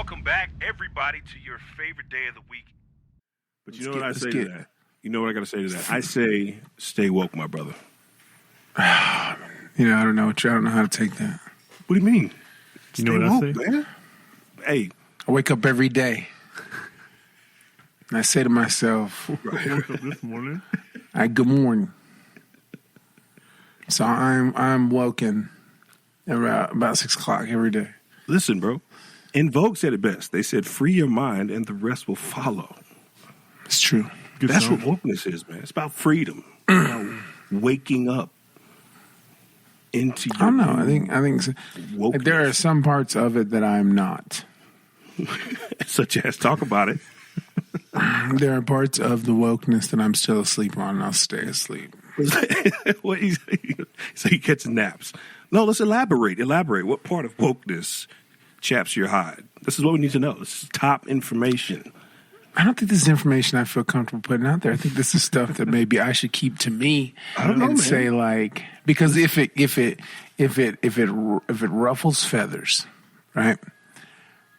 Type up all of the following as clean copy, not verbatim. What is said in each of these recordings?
Welcome back, everybody, to your favorite day of the week. But you know what I say to that? You know what I got to say to that? I say, stay woke, my brother. I don't know how to take that. What do you mean? You know what I say? Man. Hey. I wake up every day. And I say to myself, I woke up this morning. good morning. So I'm woken around about 6 o'clock every day. Listen, bro. In Vogue said it best. They said, free your mind and the rest will follow. It's true. That's what wokeness is, man. It's about freedom. About waking up into your I don't know. I think so. Like, there are some parts of it that I'm not. Such as, talk about it. There are parts of the wokeness that I'm still asleep on, and I'll stay asleep. What so he gets naps. No, let's elaborate. What part of wokeness chaps your hide? This is what we need to know. This is top information. I don't think this is information I feel comfortable putting out there. I think this is stuff that maybe I should keep to me. I don't know, man. Say like, because if it ruffles feathers, right?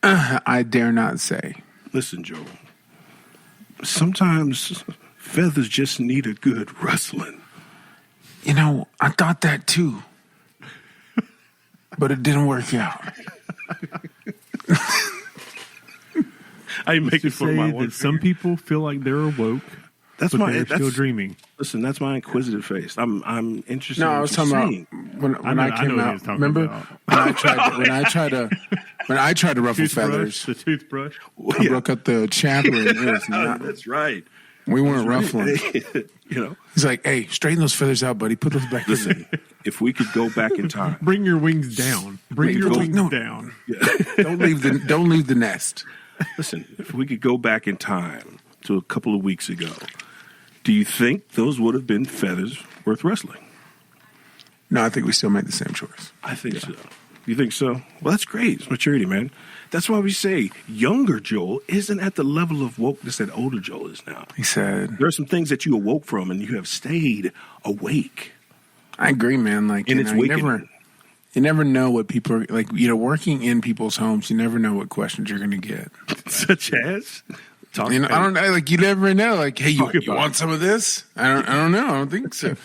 I dare not say. Listen, Joe. Sometimes feathers just need a good rustling. I thought that too, but it didn't work out. I make it for my that some people feel like they're awoke. But they're still dreaming. Listen, that's my inquisitive face. I'm interested. No, in I was talking about when I came out. Remember when I tried to ruffle feathers? The toothbrush. I broke up the chapter. And it was not. That's right. We weren't ruffling. He's like, "Hey, straighten those feathers out, buddy. Put those back." Listen, if we could go back in time, bring your wings down. Bring your wings down. Yeah. Don't leave the nest. Listen, if we could go back in time to a couple of weeks ago, do you think those would have been feathers worth wrestling? No, I think we still made the same choice. I think so. You think so? Well, that's great. It's maturity, man. That's why we say younger Joel isn't at the level of wokeness that older Joel is now. He said, there are some things that you awoke from and you have stayed awake. I agree, man. Like, and it's waking. You never know what people are like. Working in people's homes, you never know what questions you're going to get. Such as, I don't know. Like, you never know. Like, hey, you want some of this? I don't know. I don't think so.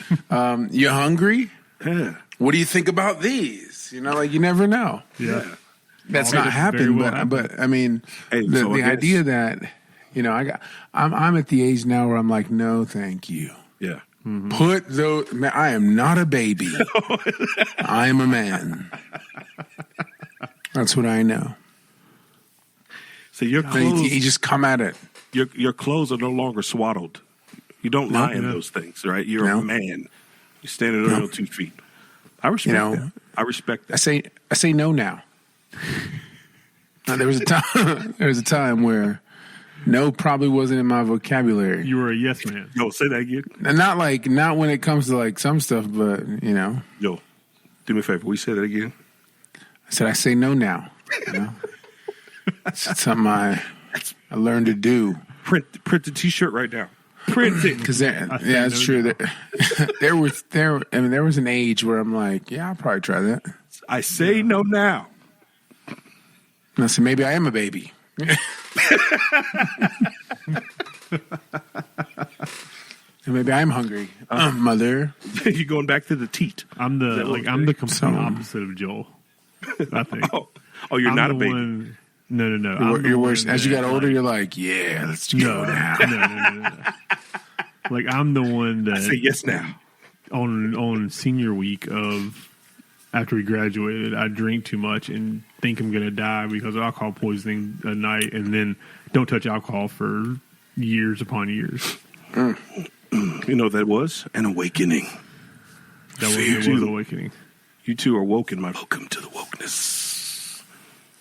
You hungry? Yeah. What do you think about these? You never know. Yeah. That's not happened, but I mean, the idea that I'm at the age now where I'm like, no, thank you. Yeah. Mm-hmm. Put those. Man, I am not a baby. I am a man. That's what I know. So your clothes, you just come at it. Your clothes are no longer swaddled. You don't lie in those things, right? You're a man. You stand on your 2 feet. I respect that. I respect that. I say no now. There was a time where no probably wasn't in my vocabulary. You were a yes man. Yo, say that again. And not when it comes to like some stuff, but Yo, do me a favor. Will you say that again? I said I say no now. It's something I learned to do. Print the T-shirt right now. Print it. Because it's true. There was an age where I'm like, yeah, I'll probably try that. I say no now. And I said, maybe I am a baby. And maybe I'm hungry, mother. You're going back to the teat. I'm the complete opposite of Joel. I think. Oh, you're not a baby. No. You're worse. As you got older, you're like, yeah, let's go now. No. Like, I'm the one that I say yes now. On senior week of after we graduated, I drink too much and think I'm going to die because of alcohol poisoning at night, and then don't touch alcohol for years upon years. You know what that was? An awakening. It was awakening. You two are woken, my welcome to the wokeness.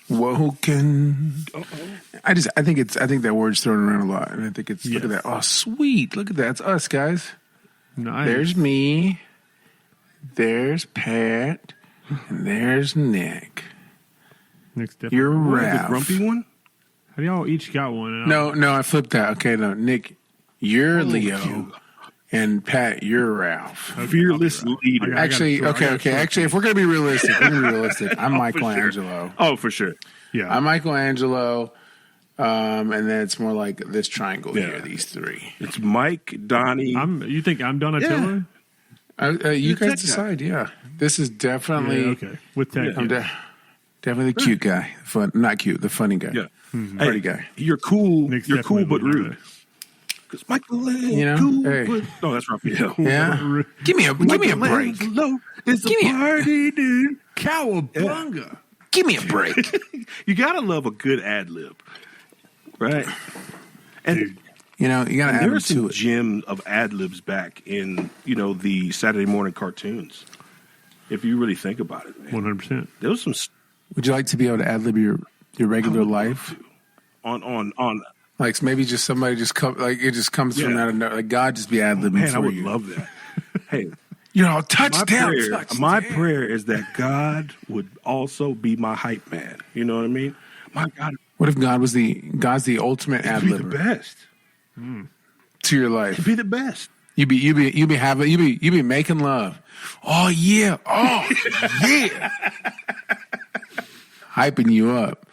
Woken. I think that word's thrown around a lot, and I think it's look at that. Oh, sweet! Look at that. It's us, guys. Nice. There's me. There's Pat, and there's Nick. Nick's different. You're Ralph. The grumpy one. Have y'all each got one? No, I flipped that. Okay, no, Nick, you're Leo, And Pat, you're Ralph. Fearless leader. Actually, if we're gonna be realistic, I'm Michelangelo. Oh, for sure. Yeah, I'm Michelangelo. And then it's more like this triangle here. These three. It's Mike, Donnie. You think I'm Donatello? You guys decide. Yeah, this is definitely okay. With that, I'm definitely the cute guy. Not cute, the funny guy. Yeah, party guy. You're cool. Nick's you're cool but definitely rude. Because Michelangelo, You know? cool, Hey. but no, that's Raphael. Yeah, give me a break. It's a party, dude. Cowabunga. Give me a break. You gotta love a good ad lib, right? And You know, you gotta add there them are some to it. gem of ad libs back in the Saturday morning cartoons. If you really think about it, man. 100%. There was some Would you like to be able to ad lib your regular life? on. Like maybe just somebody just come like it just comes from out of nowhere. Like God just be ad libbing Man, for I would you. love that. Hey, Touchdown. my prayer is that God would also be my hype man. You know what I mean? My God, What if God's the ultimate ad be the libber best. to your life? Be the best. You be making love. Oh yeah. Hyping you up.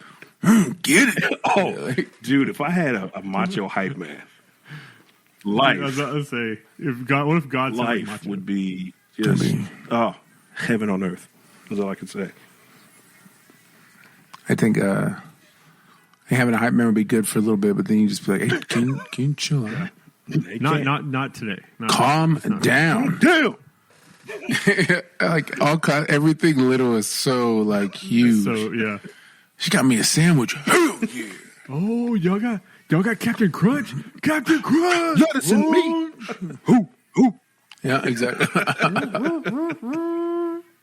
Get it. Oh, dude, if I had a macho hype man, I was about to say, what if God life would be just heaven on earth. That's all I can say. I think having a hype man would be good for a little bit, but then you just be like, hey, can you chill out? Not today. Calm down. Damn. Like everything little is so like huge. So yeah. She got me a sandwich. Hell yeah. Oh, y'all got Captain Crunch. Captain Crunch. Yeah, that's in me. Who? Yeah, exactly.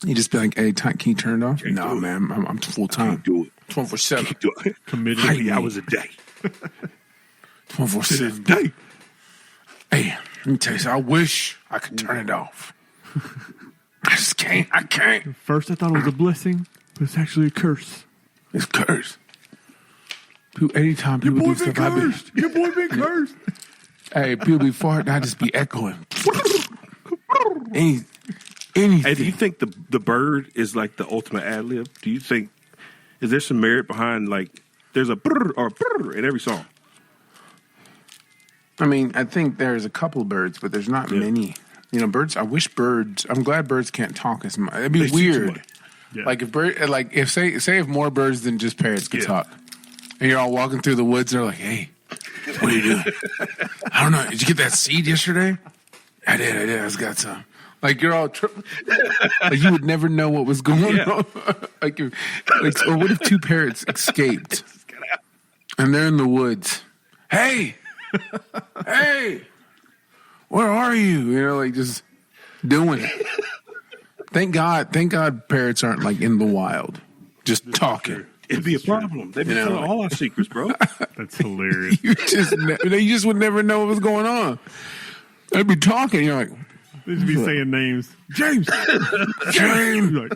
You just be like, hey, can you turn it off? No, man, I'm full time. Do it. 24/7. Do it. Committed. 80 hours a day. 24/7. Day. Hey, let me tell you something. I wish I could turn it off. I just can't. I can't. First, I thought it was a blessing, but it's actually a curse. It's cursed. Anytime people do stuff, Your boy been cursed. hey, people be farting, I just be echoing. Anything. Hey, do you think the bird is like the ultimate ad lib? Do you think is there some merit behind like there's a brr or brr in every song? I mean, I think there's a couple of birds, but there's not many. You know, birds. I'm glad birds can't talk as much. It'd be weird. Yeah. Like if more birds than just parrots could talk, and you're all walking through the woods, and they're like, "Hey, what are you doing?" I don't know. Did you get that seed yesterday? I did. I just got some. Like you're all like you would never know what was going on. Or what if two parrots escaped and they're in the woods? Hey, where are you? You know, like just doing it. Thank God parrots aren't like in the wild, just talking. It'd be a problem. They'd be telling all our secrets, bro. That's hilarious. You just would never know what was going on. They'd be talking. You're like, They'd be saying names. James. James.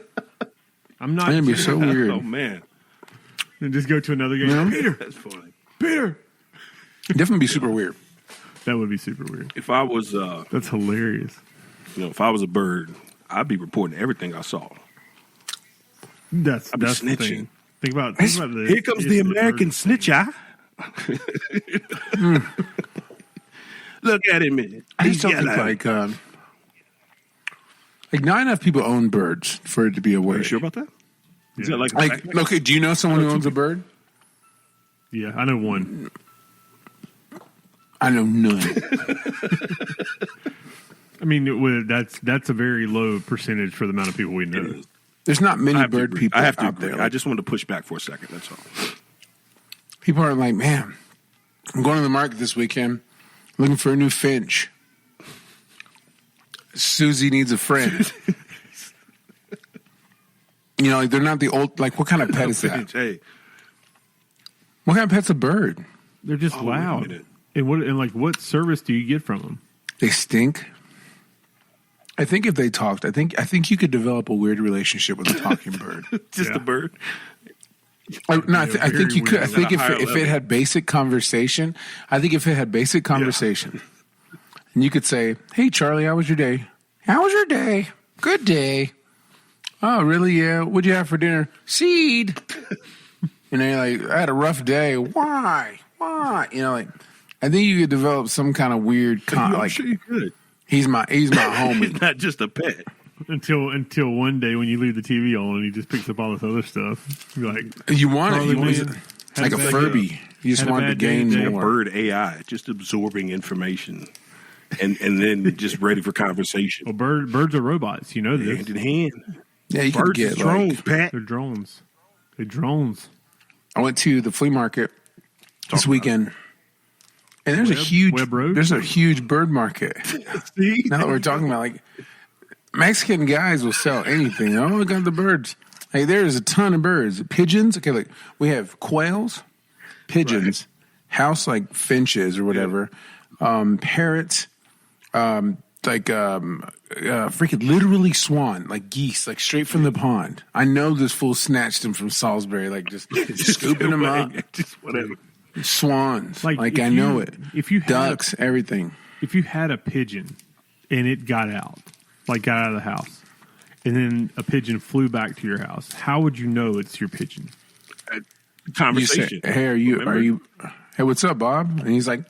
I'm not. That'd be so weird. Oh man. And just go to another game. Yeah. Peter. That's funny. Peter. Definitely be super weird. That would be super weird. If I was That's hilarious. if I was a bird, I'd be reporting everything I saw. That's I'd be the snitching. thing. Think about this. Here comes the American snitch eye. Look at him, man. I just don't think like not enough people own birds for it to be a Are way. you sure about that? Is Yeah. that Like, okay, do you know someone who owns a bird? Yeah, I know one. I know none. I mean, that's a very low percentage for the amount of people we know. There's not many bird agree. people I have to out agree. there. I Like, just wanted to push back for a second. That's all. people are like, man, I'm going to the market this weekend looking for a new finch. Susie needs a friend. You know, like they're not the old. Like, what kind of pet is that? Hey, What kind of pet's a bird? They're just wait a loud. minute. And what service do you get from them? They stink. I think if they talked, I think you could develop a weird relationship with a talking bird. just Yeah. a bird. I think you could. I weird. think At a higher if level. it had basic conversation, And you could say, "Hey, Charlie, how was your day? How was your day? Good day. Oh, really? Yeah. What'd you have for dinner? Seed." And then you're like, "I had a rough day. Why? Why?" You know, like, I think you could develop some kind of weird, I'm sure you could. he's my homie. Not just a pet. Until one day when you leave the TV on and he just picks up all this other stuff. You're like, You want it. Charlie, You want man, it like a had a bad Furby. day. You just Had a want to bad day gain today. A more. bird AI, just absorbing information, and then just ready for conversation. well, birds are robots. You know this. Hand in hand. Yeah, you could Birds get is drones, like, Pat. They're drones. They're drones. I went to the flea market this weekend, and there's Web Road? there's a huge bird market. See? Now that we're talking about, like, Mexican guys will sell anything. Oh, I got the birds. Hey, there's a ton of birds. Pigeons. Okay, like we have quails, pigeons, house like finches or whatever, parrots, freaking literally swan, like geese, like straight from the pond. I know this fool snatched them from Salisbury, like just scooping them up. Just whatever. Swans, Like, like if I know you- it. if you had Ducks, everything. If you had a pigeon and it got out of the house, and then a pigeon flew back to your house, how would you know it's your pigeon? You say, Conversation. "Hey, are you? Remember? Hey, what's up, Bob?" And he's like,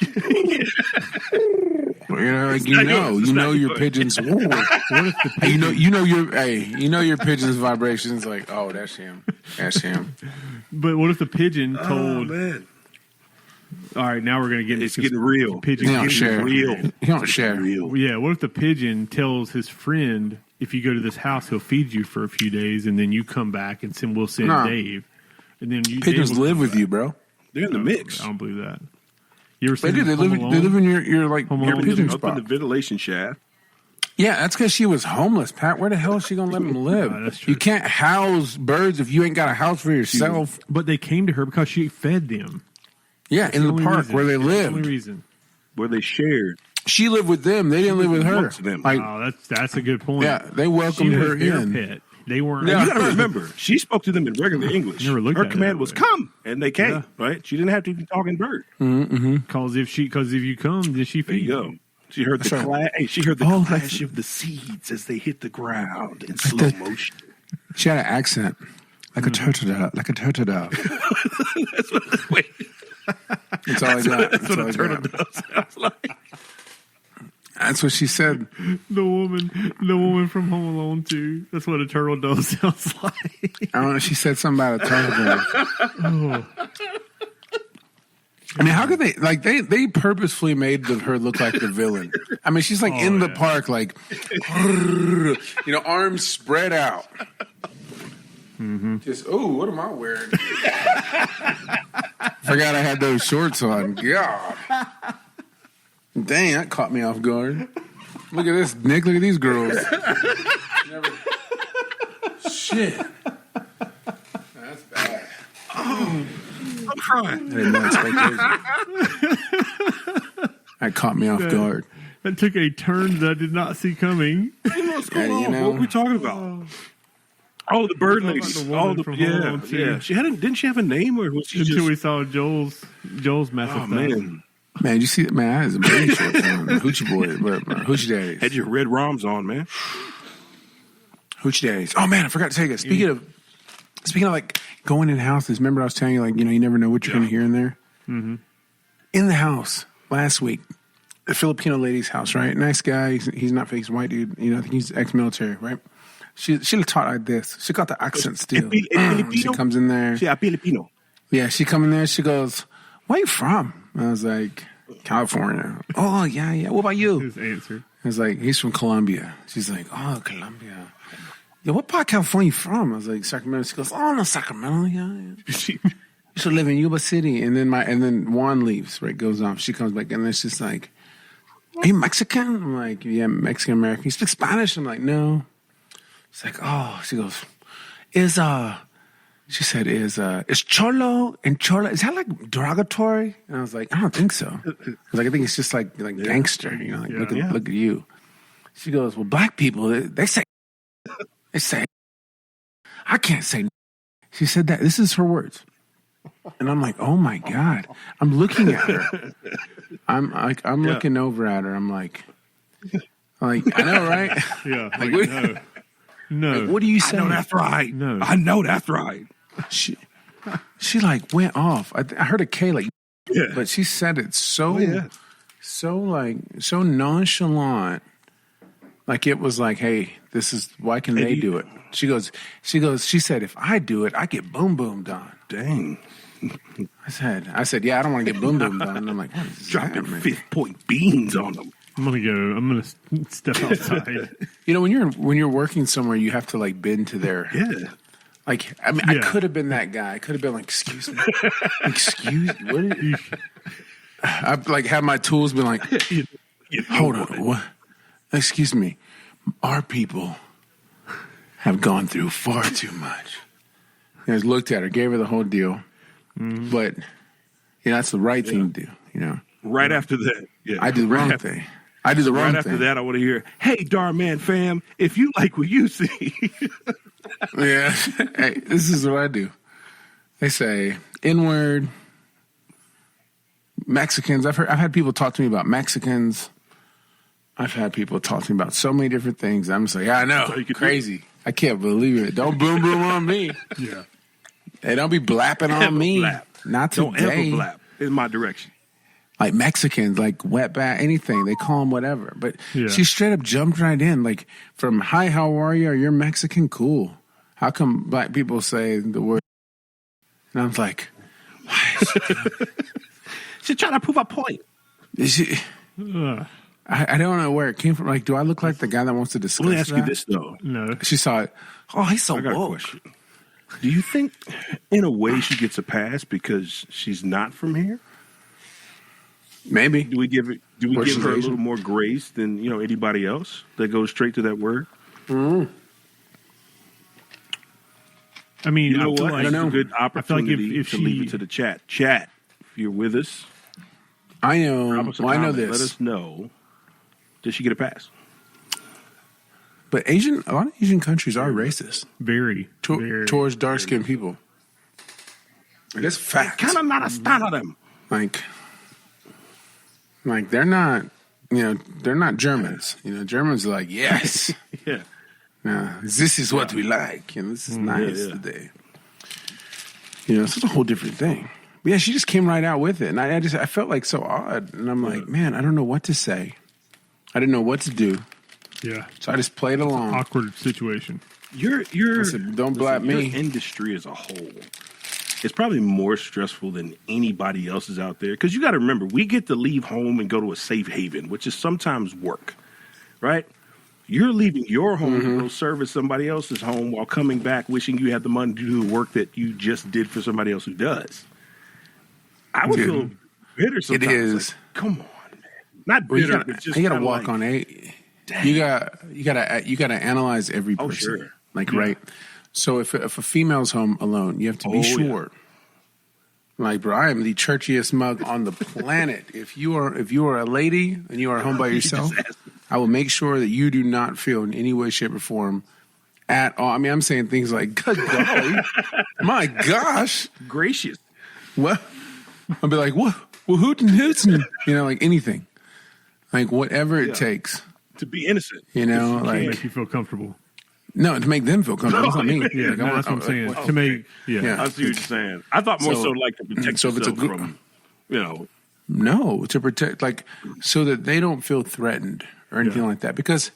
you know your pigeon's. What if the Hey, you know your pigeon's vibrations. Like, oh, that's him. That's him. But what if the pigeon Oh, told? man. All right, now we're gonna get It's getting real. Pigeon He don't It's share. real. He don't share. Real. Yeah, what if the pigeon tells his friend, if you go to this house, he'll feed you for a few days, and then you come back and we'll send Nah. Dave, and then Pigeons Dave will live come with back. you, bro. They're in the mix. I don't believe that. You ever They seen do. They Home live. Alone? They live in your like Home your Alone. pigeon Up in spot. the ventilation shaft. Yeah, that's because she was homeless, Pat. Where the hell is she gonna let him live? That's true. You can't house birds if you ain't got a house for yourself. But they came to her because she fed them. Yeah, in the Only park reason. where they That's the only lived. reason. Where they shared. She lived with them. They didn't live with her. Amongst them. Like, Oh, that's a good point. yeah, they welcomed She was her their in. pet. They weren't. Yeah. You got to remember, she spoke to them in regular English. Never looked Her at it command that was way. "come," and they came. Yeah. Right? She didn't have to even talk in bird. Because if you come, then she There feeds you go. She heard the That's right. clash. She heard the Oh, clash of the seeds as they hit the ground in slow that. motion. She had an accent, like a turtle dove, like a turtle dove. Wait, That's all I got. that's what all a I turtle got. does. Sounds like. That's what she said. The woman from Home Alone 2. That's what a turtle dove sounds like. I don't know. She said something about a turtle dove. I mean, how could they like they purposefully made her look like the villain? I mean, she's like in the yeah. park, like arms spread out. Just what am I wearing? Forgot I had those shorts on. God, dang, that caught me off guard. Look at this, Nick. Look at these girls. Shit, that's bad. I'm crying. I did not expect those. That caught me off guard. That took a turn that I did not see coming. What's going you on? know. What are we talking about? Oh, the bird Talking lady. about the woman Oh, from Home Alone too. yeah. She hadn't. Didn't she have a name, or was she Until we just? saw Joel's massive Oh thing. man, Man, you see that? Man, I had some booty shorts on. Hoochie boy, but Hoochie daddies. had your red ROMs on, man. Hoochie daddies. Oh man, I forgot to tell you guys. Speaking of like going in houses, remember I was telling you, like, you never know what you're going to hear in there? Mm-hmm. In the house last week, the Filipino lady's house, right? Nice guy. He's not fake. He's a white dude. I think he's ex-military, right? She taught like this. She got the accent still. She comes in there. Yeah, Filipino. Yeah, she come in there. She goes, "Where you from?" I was like, "California." "Oh, yeah. What about you?" His answer. I was like, "He's from Colombia." She's like, "Oh, Colombia." "Yeah, what part of California you from?" I was like, "Sacramento." She goes, "Oh, no, Sacramento. Yeah. You should live in Yuba City." And then Juan leaves, right? Goes off. She comes back, and then she's like, "Are you Mexican?" I'm like, "Yeah, Mexican American." "You speak Spanish?" I'm like, "No." She's like, "Oh." She goes, she said, is cholo and chola, is that like derogatory? And I was like, I don't think so. Because I think it's just like gangster, look at you. She goes, well, black people, they say, I can't say. She said that. This is her words. And I'm like, oh my God. I'm looking at her. I'm looking over at her. I'm like, I know, right? Yeah. Like, what, No. what do you say? I know that's right. No. I know that's right. She like went off. I heard a K like, Yeah. but she said it so, Oh, yeah. so nonchalant. Like it was like, hey, this is, why can they do it? She said, if I do it, I get boom boom done. Dang. I said, yeah, I don't want to get boom boom done. And I'm like, what is Drop that, them man? 5th point beans on them. I'm gonna step outside. You know, when you're working somewhere, you have to like bend to their, Yeah. like, I mean, I Yeah. could have been that guy. I could have been like, excuse me, what? I've like had my tools been like, hold on, what? Excuse me, our people have gone through far too much. I just looked at her, gave her the whole deal, but that's the right thing to do. You know, Right after that. Yeah. I did the wrong thing. I did the wrong Right thing. after that, I want to hear, hey, Darman fam, if you like what you see. Yeah. Hey, this is what I do. They say N-word, Mexicans. I've had people talk to me about Mexicans. I've had people talk to me about so many different things. I'm just like, yeah, I know, all you can crazy. I can't believe it. Don't boom boom on me. Yeah. Hey, don't be blapping on Ever me. blap. Not Don't today. ever blap in my direction. Like Mexicans, like wetback, anything. They call them whatever. But Yeah. she straight up jumped right in. Like from, hi, how are you? Or you're Mexican? Cool. How come black people say the word? And I'm like, why is she doing She's trying to prove a point. Is she, Ugh. I don't know where it came from. Like, do I look like the guy that wants to discuss Let me ask you that? this, though. No. She saw it. Oh, he's so I got a woke. question. Do you think, in a way, she gets a pass because she's not from here? Maybe. Do we give Or her she's a little Asian. more grace than anybody else that goes straight to that word? I mean, You know I feel what? like It's a good I feel like opportunity if to she leave it to the chat. Chat, if you're with us, I know. drop us a Well, I know comment. Let this. us know. Did she get a pass? But a lot of Asian countries are racist very towards dark skinned people. Like, it's fact. Kind of not a stand of them. Like they're not, they're not Germans. Germans are like, yes, Yeah. this is what we like, and this is nice yeah. today. So it's a whole different thing. But yeah, she just came right out with it, and I felt like so odd, and I'm like, man, I don't know what to say. I didn't know what to do, Yeah. so I just played along. Awkward situation. Your I said, don't blab me. Your industry as a whole, it's probably more stressful than anybody else's out there. Because you got to remember, we get to leave home and go to a safe haven, which is sometimes work, right? You're leaving your home to go service somebody else's home while coming back wishing you had the money to do the work that you just did for somebody else who does. I would feel bitter sometimes. It is. Like, come on, man. Not Well, bitter, but just you gotta kinda walk like, on eight. You gotta analyze every person. sure. Like right. So if a female's home alone, you have to be sure. Like, bro, I am the churchiest mug on the planet. If you are a lady and you are home by yourself, I will make sure that you do not feel in any way, shape, or form at all. I mean, I'm saying things like, "Good golly, my gosh, gracious. what?" I'll be like, "What? Well, hootin' hootin'," like anything, like whatever it takes. To be innocent. Like Make you feel comfortable. no, to make them feel comfortable. That's not me. Yeah, Like, no, that's what I'm saying. well, To make Yeah. I see what you're saying. I thought more so like to protect so if it's a yourself group- from, No, to protect, like, so that they don't feel threatened or anything like that. Because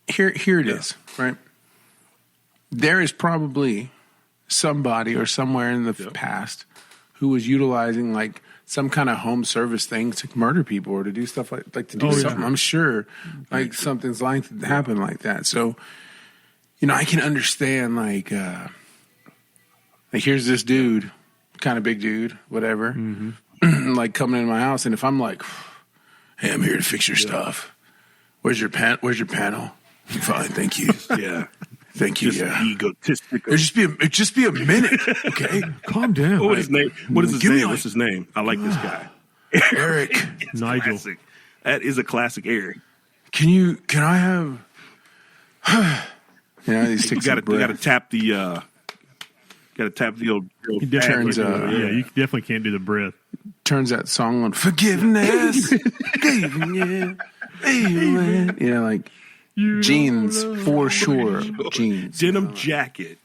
here it is, right? There is probably somebody or somewhere in the past who was utilizing like some kind of home service thing to murder people or to do stuff like to do something. I'm sure like something's like to happen like that. So, I can understand like here's this dude, kind of big dude, whatever, like coming into my house, and if I'm like, hey, I'm here to fix your stuff. Where's your panel? Fine, thank you. yeah. Thank you. Just Yeah. egotistical. It'd just be a minute, okay? Calm down. What is his name? What is his Give me name? like- What's his name? I like this guy. Eric, It's Nigel. classic. That is a classic Eric. can I have? These You takes got to tap the Got to tap the old. He turns, Yeah, you definitely can't do the breath. Turns that song on forgiveness. Forgiveness. Amen. Yeah, like jeans for sure. Jeans. Denim jacket.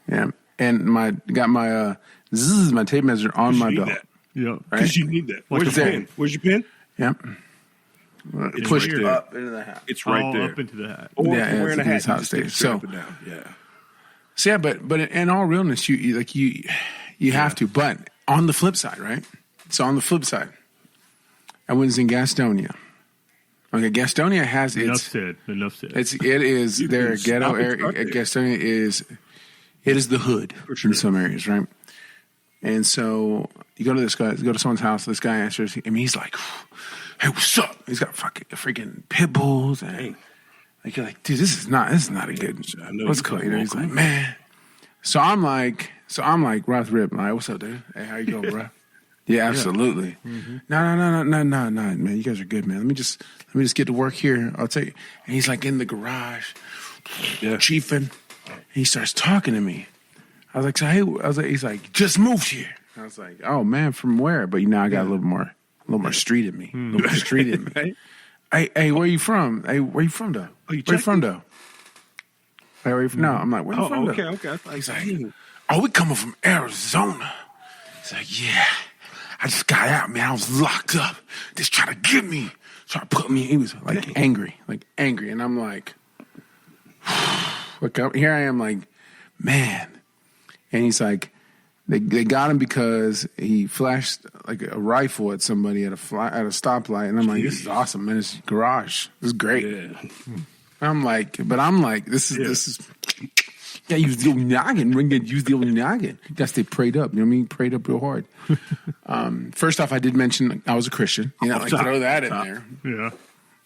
Yeah, and my tape measure on my You need belt. that. Yeah. Because you need that. Where's your there. pen? Where's your pen? Yep. It's Pushed right there. up into the hat. It's right All there. up into the hat. Or Yeah, if you're wearing a it's hat, hot you just stick it stage. straight So- up and down. Yeah. So yeah, but in all realness, you have to. But on the flip side, right? So on the flip side, I was in Gastonia. Okay, Gastonia has Enough its said. Enough said. it is You their can ghetto stop and area. start there. Gastonia is the hood sure. in some areas, right? And so you go to someone's house. This guy answers. I mean, he's like, "Hey, what's up?" He's got freaking pit bulls, and Dang. like you're like, "Dude, this is not a good." I know What's you cool? come You know, he's welcome. like, "Man." So I'm like, Roth Rip. I'm like, "What's up, dude? Hey, how you going, bro?" Yeah, absolutely. No, man. You guys are good, man. Let me just get to work here. I'll tell you. And he's like in the garage, chiefing. And he starts talking to me. I was like, so hey, he's like, just moved here. I was like, oh man, from where? But I got a little more street in me. A little more street in me. Hey, where you from? Hey, where you from though? Oh, you where you checked from it? though? Hey, where you from? No, I'm like, where you from okay, though? okay. I thought He's you like, said, oh, we coming from Arizona. He's like, yeah. I just got out, man. I was locked up. Just trying to get me. Trying to put me. He was like angry. And I'm like, look up. Here I am like, man. And he's like, they got him because he flashed like a rifle at somebody at a stoplight. And I'm like, this is awesome, man. It's garage. This is great. yeah. I'm like, this is. Yeah, use the old noggin. Use the old noggin. You gotta stay prayed up. You know what I mean? Prayed up real hard. First off, I did mention I was a Christian. Like throw that in there. Yeah.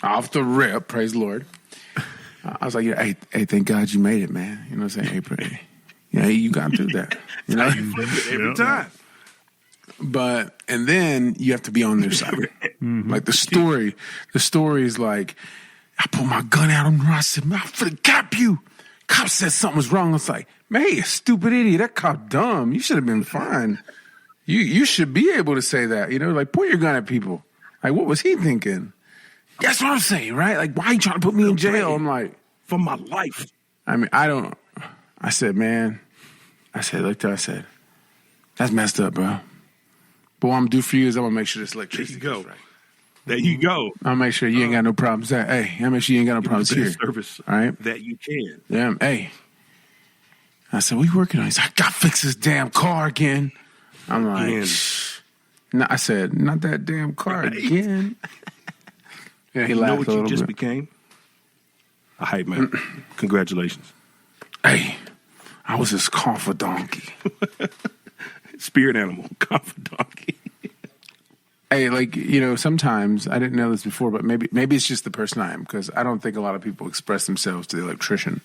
Off the rip, praise the Lord. I was like, hey, thank God you made it, man. You know what I'm saying? Hey, pray. Yeah, you got through that. You know? Every Yeah. time. But, and then you have to be on their side. Like the story is like, I pulled my gun out on him. I said, man, I'm finna cap you. Cop said something was wrong. I was like, man, you stupid idiot. That cop dumb. You should have been fine. You should be able to say that. You know, like, point your gun at people. Like, what was he thinking? That's what I'm saying, right? Like, why are you trying to put me in jail? I'm like, For my life. I mean, I said, man, look, I said, that's messed up, bro. But what I'm gonna do for you is I'm gonna make sure this electricity There you go. goes right. There you go. I'll make sure you ain't got no problems there. Hey, I'll make sure you ain't got no problems Best here. service All right? that you can. Yeah, hey. I said, what you working on? He's like, I gotta fix this damn car again. I'm like, Again. shh. No, I said, not that damn car Right. again. Yeah, he You know laughed what a you little just bit. became? A hype man. Congratulations. Hey, I was his confidant. Spirit animal. Confidant. Hey, like, sometimes, I didn't know this before, but maybe it's just the person I am, because I don't think a lot of people express themselves to the electrician.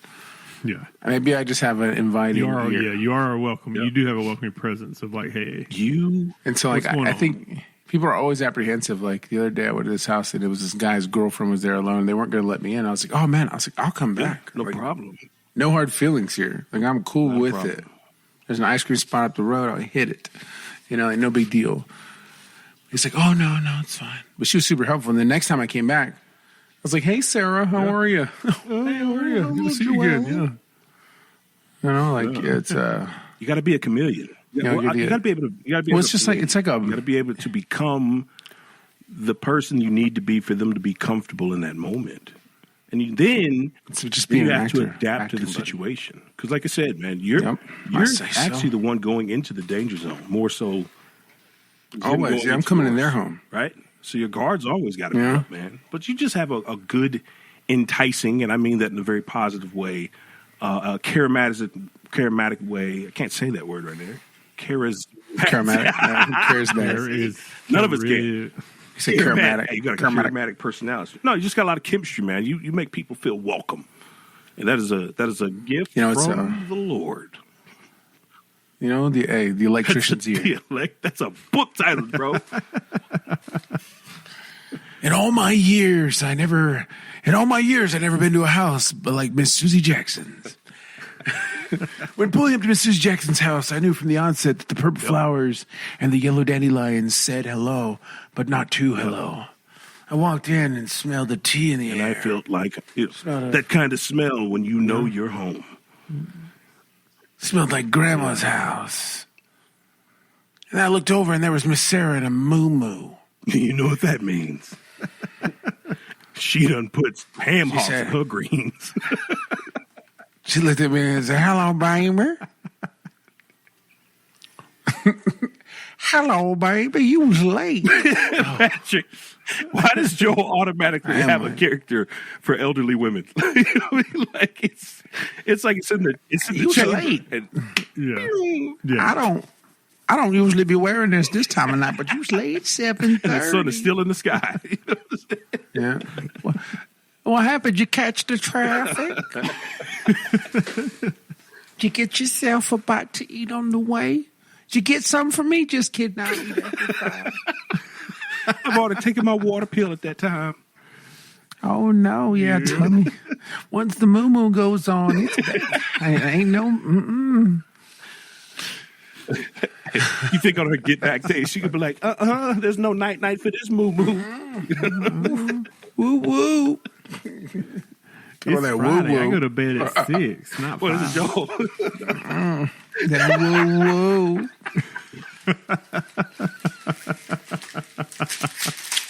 Yeah. Maybe I just have an inviting ear. You are welcome. Yeah. You do have a welcoming presence of like, hey, You. And so, like, What's going I on? think people are always apprehensive. Like, the other day I went to this house, and it was this guy's girlfriend was there alone. They weren't going to let me in. I was like, oh, man. I'll come back. No Like, problem. no hard feelings here. Like, I'm cool Not a with problem. it. There's an ice cream spot up the road. I'll hit it. Like, no big deal. He's like, oh, no, it's fine. But she was super helpful. And the next time I came back, I was like, hey, Sarah, how are you? Hey, how are you? Good to see you again. Yeah. It's, You got to be a chameleon. You know, got to be able to. You got to be. well, able it's to just like, blend. it's like a, You got to be able to become the person you need to be for them to be comfortable in that moment, and then it's just being you an have actor. to adapt to the acting buddy. situation. Because, like I said, man, you're Yep. you're I say so. actually the one going into the danger zone more so. than Always. going Yeah, I'm into coming in yours, their home. right? So your guard's always got to be Yeah. up, man. But you just have a good, enticing, and I mean that in a very positive way, a charismatic way. I can't say that word right there. Charismatic. there Charismatic. is None of us really- You say charismatic. Hey, you got a Charismatic. charismatic personality. No, you just got a lot of chemistry, man. You make people feel welcome, and that is a gift It's, from the Lord. The electrician's ear. That's a book title, bro. In all my years, I never been to a house but like Miss Susie Jackson's. When pulling up to Mrs. Jackson's house, I knew from the onset that the purple flowers and the yellow dandelions said hello, but not too hello. I walked in and smelled the tea in the And air. I felt like that kind of smell when you know you're home. Smelled like Grandma's house. And I looked over and there was Miss Sarah in a moo-moo. You know what that means. She done puts ham hocks in said- her greens. She looked at me and said, hello, baby. Hello, baby. You was late. Patrick, why does Joel automatically have a character for elderly women? Like it's like it's in the You was chamber. late. And Yeah. I don't usually be wearing this time of night, but you was late 7:30. the sun is still in the sky. You know what I'm saying? Yeah. What happened? You catch the traffic? Did you get yourself a bite to eat on the way? Did you get something for me? Just kidding. I'll eat after 5. I've already taken my water pill at that time. Oh, no. Yeah, tell me. Once the moo-moo goes on, ain't no... You think on her get back day, she could be like, there's no night for this moo-moo. Woo-woo. It's that Friday. I woo-woo. go to bed at 6, not What 5. is it, Joel? That woo-woo.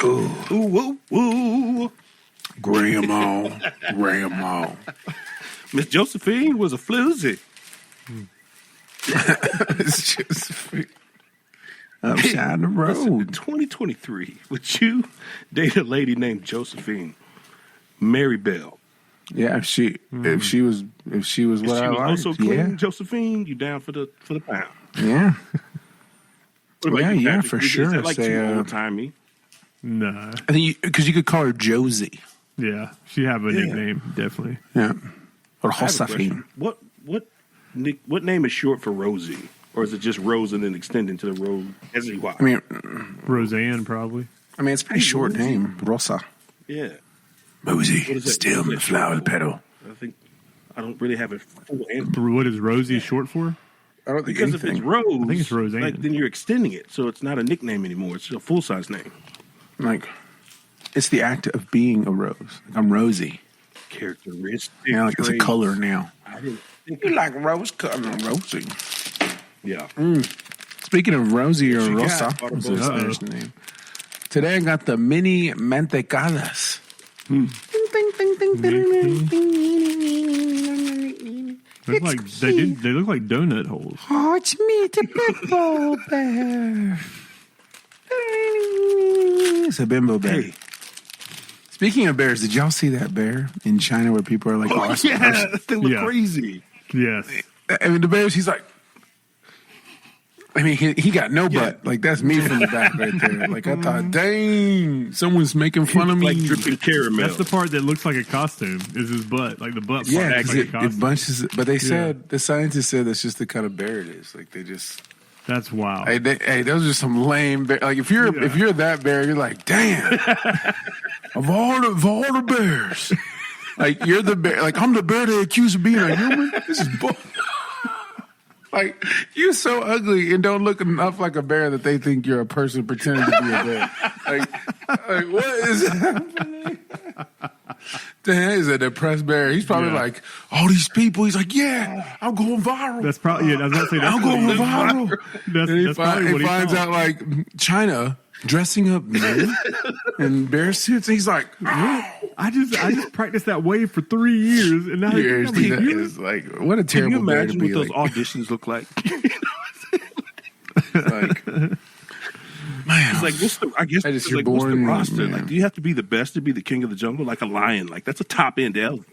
Ooh, woo, woo. Grandma. Miss Josephine was a floozy. It's just upside the Listen, in road. 2023, would you date a lady named Josephine Mary Bell? Yeah, if she was If what she I was liked, also clean, Josephine, you down for the pound? yeah. What about you, Yeah, Patrick? for Is sure. that like Say, too old timey? Nah. I think because you could call her Josie. Yeah. She have a nickname, definitely. Yeah. Or I have a Josephine. question. What name is short for Rosie, or is it just Rose and then extending to the Rose? S-E-Y? I mean, Roseanne, probably. it's a pretty short Rosie. name. Rosa. Yeah, Mosey, What is that? What is that short for? petal. I think I don't really have a full answer. What is Rosie short for? I don't think Because if it's Rose, I think it's Roseanne. like, then you're extending it, so it's not a nickname anymore. It's a full size name. like it's the act of being a rose. Like I'm Rosie. Characteristic. Like it's a traits. color now. I didn't think. You like rose color? I'm Rosie. Yeah. Speaking of Rosie or She got Rosa, part of what's her both. Spanish name? Today I got the mini mantecadas. Ding, ding, ding, ding, ding, ding, ding. They look like they look like donut holes. Oh, it's me, the Bimbo Bear. It's a Bimbo Bear. Hey. Speaking of bears, did y'all see that bear in China where people are like, Oh, yeah, they look Yeah. crazy. Yes. I mean, the bears, he's like, I mean, he got no butt. Like, that's me from the back right there. Like, I thought, dang, someone's making fun of me. Like dripping caramel. That's the part that looks like a costume. Is his butt, like the butt part? Yeah, looks 'cause like a it costume. bunches. But they said, the scientists said that's just the kind of bear it is. Like, they just, That's wild. hey, those are some lame bear. Like, if you're that bear, you're like, damn, of all the bears, like, you're the bear. Like, I'm the bear they accuse of being a human. This is bull. Like, you're so ugly and don't look enough like a bear that they think you're a person pretending to be a bear. Like what is happening? Damn, he's a depressed bear. He's probably like, all these people. He's like, yeah, I'm going viral. That's probably. Yeah, I was about to say that's I'm going viral. That's, And that's probably he what he finds thought. out, like, China dressing up men in bear suits. He's like, I just practiced that wave for 3 years, and now years. I'm like, It's like, what a Can you terrible bear to imagine be. what those Like, auditions look like? like, man, It's like I guess That is it's your like what's the born- roster? yeah. Like, do you have to be the best to be the king of the jungle? Like a lion, like that's a top end animal.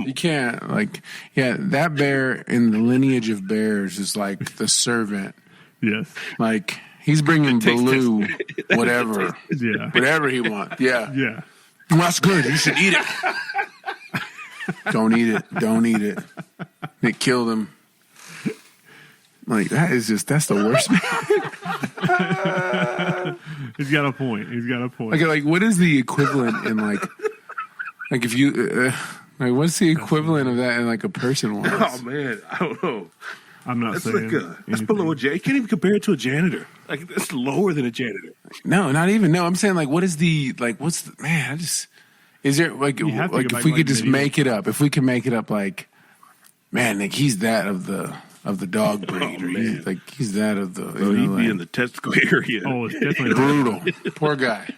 you can't, like, yeah, that bear in the lineage of bears is like the servant. yes, Like, he's bringing Taste Baloo whatever, yeah, whatever he wants. Yeah. yeah. Well, that's good. You should eat it. Don't eat it. Don't eat it. It killed him. Like, that's the worst. He's got a point. He's got a point. Like, what is the equivalent in like if you Like, what's the equivalent of that in like a person wise? Oh man, I don't know. I'm not That's saying that's anything. below a janitor. You can't even compare it to a janitor. Like that's lower than a janitor. No, not even. No, I'm saying like, what is the like? What's the man? Is there like have to like go if back we to, could like, just medieval make it up? If we can make it up, like, man, like he's that of the dog breed, or man. he's like he's that of the. So You know, he'd be like, in the testicle area. Oh, it's definitely brutal. Poor guy.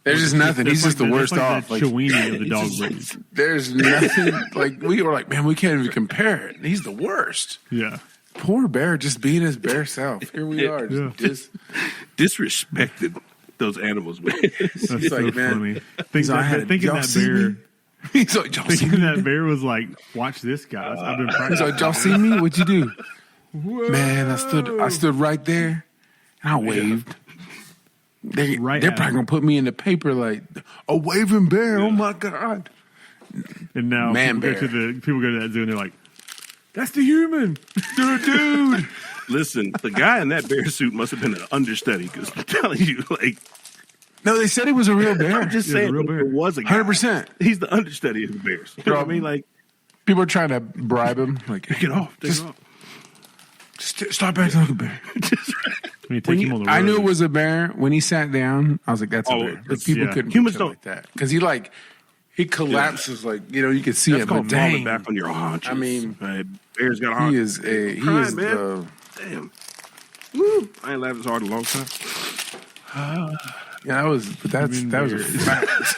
There's just nothing. He's just the worst off. Like Like, Chewini of the dog breed. there's nothing. Like we were like, man, we can't even compare it. He's the worst. Yeah. Poor bear, just being his bear self. Here we are. Yeah. Just, Disrespected those animals, man. That's He's so like, man, funny. he's like, Thinking y'all that see bear. me? He's like, y'all see Thinking me? that bear was like, watch this, guys. I've been He's practicing. like, y'all see me? What'd you do? Man, I stood right there and I waved. They're Right probably at him. gonna put me in the paper like a waving bear. Oh my god! And now Man people go bear. people go to that zoo and they're like, that's the human. Dude. Listen, the guy in that bear suit must have been an understudy because I'm telling you, like, No, they said he was a real bear. I'm just Yeah, saying, the real if bear. it was a guy. 100%. He's the understudy of the Bears. You know what I mean? Like, People are trying to bribe him. Like, take it off. Take it off. just stop acting like a bear. When you take him on the road. I knew it was a bear when he sat down. I was like, "That's a Oh, bear." But it's- people yeah. couldn't Humans picture it like that because he collapses like you could see That's it. But called falling dang, back on your haunches. I mean, right? Bears got he haunches. is Crying, man. the Damn. Woo. I ain't laughed as hard in a long time. yeah. That was a Human fact.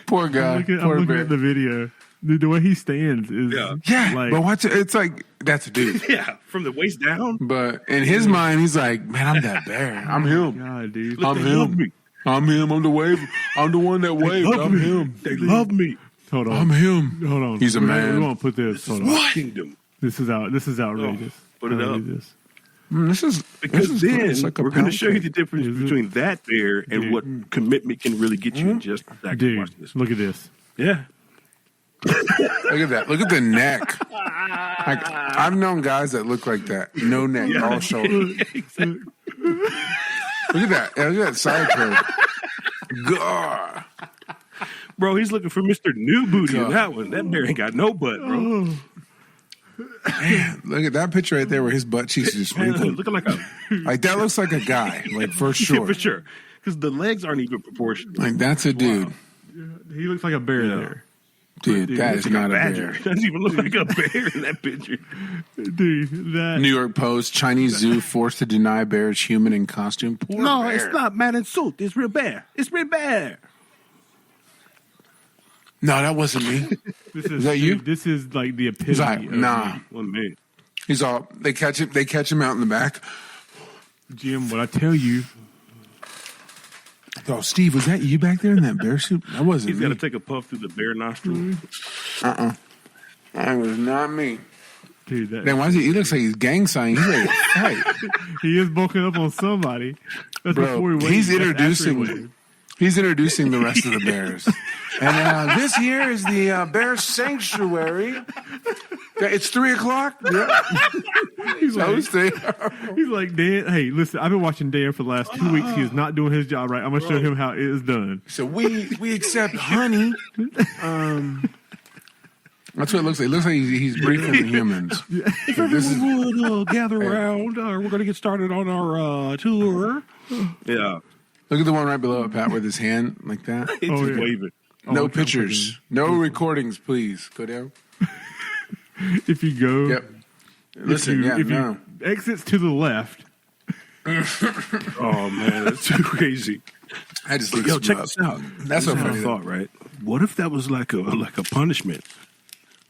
Poor guy. I'm Poor looking bear. at the video. The way he stands is Yeah, like, but watch it. It's like that's a dude. Yeah, from the waist down. But in his mind, he's like, "Man, I'm that bear. I'm him. God, dude. Look, I'm they love him. me. I'm him. I'm the wave. I'm the one that waved. Love I'm me. him. They love me. Hold on. I'm him. Hold on. He's a man. We won't put this. Hold on. What? Kingdom. This is outrageous. Put it How up. do this? This is Because this is then it's like a we're going to pound show you cake. the difference Is it? between that bear and Dude. what commitment can really get you in just a second. Dude, Watch this. look at this. Yeah. Look at that. Look at the neck. Like I've known guys that look like that. No neck, all shoulder. Exactly. Look at that. Yeah, look at that side curve. Gar. Bro, he's looking for Mr. New Booty in God. that one. That bear ain't got no butt, bro. Look at that picture right there where his butt cheeks are just wrinkled. Looking like a Like that looks like a guy, like for yeah, sure. for sure. Because the legs aren't even proportional. Like that's a dude. He looks like a bear Yeah. there. Dude, that Looks is like not a badger. bear. Doesn't even look like a bear in that picture. Dude, that. New York Post, Chinese zoo forced to deny bears human in costume. Poor No, bear. it's not man in suit. It's real bear. It's real bear. No, that wasn't me. This is that you? dude, This is like the epitome. He's like, of nah. Well, man. He's all they catch him out in the back. Jim, what I tell you, Oh, Steve, was that you back there in that bear suit? That wasn't He's me. got to take a puff through the bear nostril. That was not me. dude, that Then why is he looks like he's gang signing. He's ready to fight. he is bulking up on somebody. That's before Bro, he he's waved. That's after he introducing waved. he's introducing the rest of the bears. And this here is the bear sanctuary. It's 3:00. Yeah. He's like, Toasty. he's like, Dan. Hey, listen, I've been watching Dan for the last 2 weeks. He is not doing his job right. I'm gonna show him how it is done. So we accept honey. That's what it looks like. It looks like he's briefing the humans. If So this is- everyone would gather around, we're going to get started on our tour. Yeah. Look at the one right below it, Pat, with his hand like that. It's Oh, just yeah. waving. No okay, I'm pictures, no recordings, please. Go down. If you go, Yep. Listen, if no. you exits to the left, Oh, man. That's too crazy. I just think Yo, it's check rough. this out. That's This so is funny. I thought, right? What if that was like a punishment?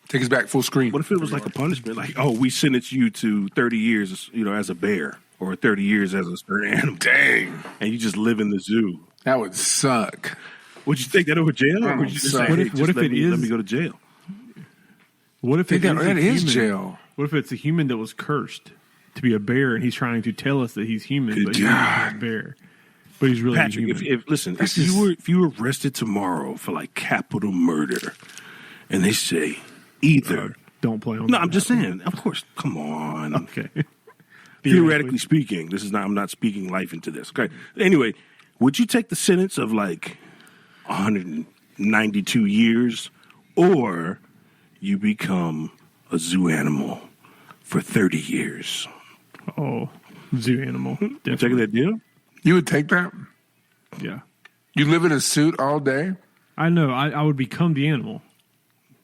Take us back full screen. What if it was like a punishment? Like, oh, we sentence you to 30 years, as a bear, or 30 years as a certain animal. Dang. And you just live in the zoo. That would suck. Would you take that over jail? Or would you just What say, if- hey, what just if let it me, is- let me go to jail? what if Think it that is is a human? jail. What if it's a human that was cursed to be a bear, and he's trying to tell us that he's human, but he's not a bear, but he's really Patrick, human. if you were arrested tomorrow for like capital murder, and they say either, Don't play on. no, that I'm just apple. saying, of course, come on. Okay. Theoretically speaking, I'm not speaking life into this. Okay. Anyway, would you take the sentence of like 100 92 years, or you become a zoo animal for 30 years. Oh, zoo animal. You taking that deal? You would take that? Yeah. You live in a suit all day? I know. I would become the animal.